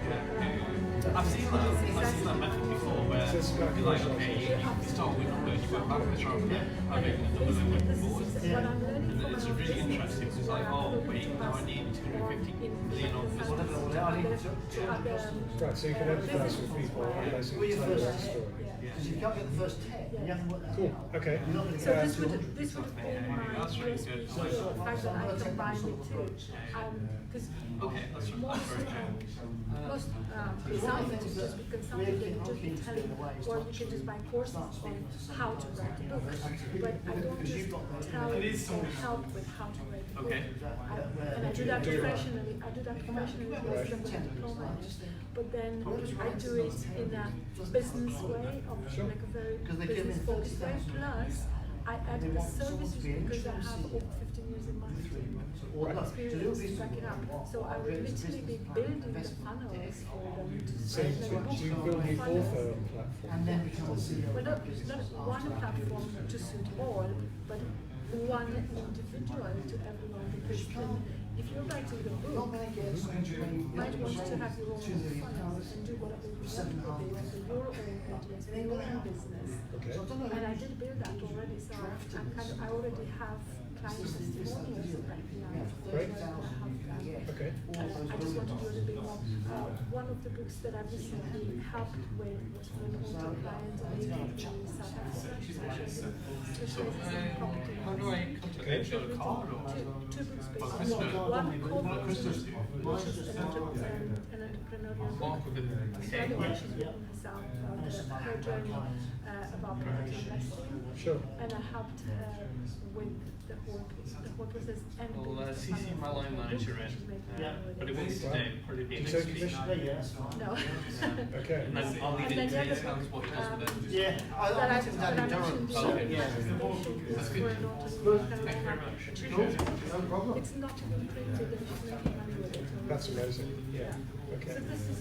Yeah. I've seen that method before where you're like, okay, you start with numbers, you work backwards rather than having a number that went forward. And then it's really interesting. It's like, oh wait, now I need 250 million of this. Right, so you can empathise with people and basically tell their own story. Because you can't get the first 10, you haven't worked that Cool, out. okay. You're not going to So get this would 200. have been my That's really USP good. to the fact that I combine the two. Because Okay, that's most very good. most consultants just be consulting, they just be telling, or you can just buy courses on how to write a book. But I don't just tell or help with how to write a book. Okay. And I do that professionally. I do that professionally with a diploma in it. But then I do it in a business way, of like a very business focused way. Plus, I add the services because I have over 15 years in marketing experience to back it up. So I would literally be building the funnels for them to So sell their book. do you build the author platform? And then become a CEO. Well, not one platform to suit all, but one individual to everyone. Because then, if you're writing the book, you might want to have your own funnels and do whatever you want with it, for your own audience, for your own business. Okay. And I did build that already, so I already have client testimonials backing up. Great. Okay. I just want to do a little bit more. One of the books that I recently helped with was for an author client in South Africa. She specializes in property. How do I contact you? A card or? Two books Oh, basically. Christmas. One called Christmas. which is an entrepreneurial book. Walk with it. The other one she's written herself about her journey about property investing. Sure. And I helped her with the whole process. And Well, CC my line manager in, but it won't be today, it'll probably be Do you next take week. commission? No. Okay. And then I'll leave it into his hands what he does with it. Yeah, I think that I Durham. mentioned Okay. the manifestation That's is good. for an author Thank who you very much. No problem. it's not even printed and she's making money with it. That's amazing. Yeah. Okay. So this is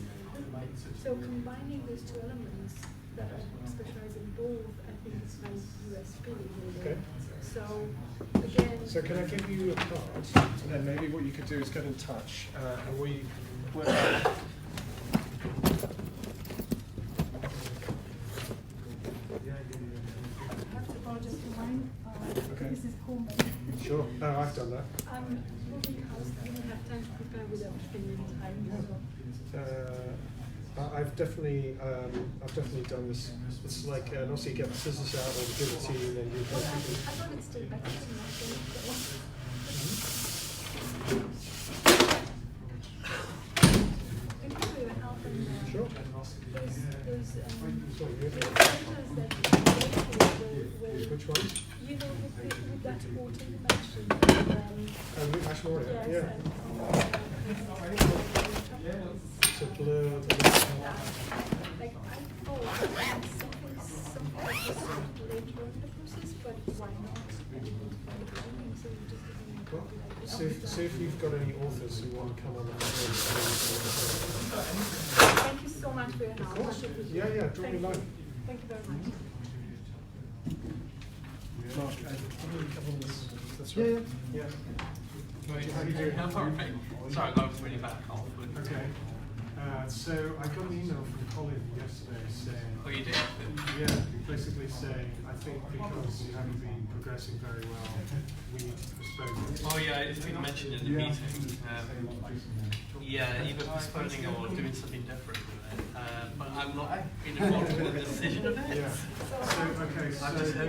so combining these two elements that I specialize in both, I think is my USP really. Okay. So again, So can I give you a card, and then maybe what you could do is get in touch, and we work out. I have to apologize for mine. Okay. This is homemade. Sure. No, I've done that. I'm moving house. I didn't have time to prepare with everything in time. I've definitely done this. It's like also you get the scissors out or the guillotine, and you. Well, I thought it's still better than nothing. Can you give me a help in there? Sure. There's Sorry, letters that will which ones? you know, with that water you mentioned. Ashmore, Yes, yeah. It's a blur. like I thought something like this later in the process, but why not? So you just See if you've got any authors who want to come on the program. Thank you so much for your help. Much appreciated. Yeah, drop me a line. Thank you very much. Mark, probably cover this. That's right. Yeah. How do you do? I'm all right. Sorry, I was really bad cough. But Okay. So I got an email from Colin yesterday saying. Oh, you did? Yeah, basically saying I think because you haven't been progressing very well, we need to postpone it. Oh yeah, it's been mentioned in the meeting. Yeah, either postponing or doing something different with it. But I'm not been involved in the decision of it. Yeah. So okay. I've just heard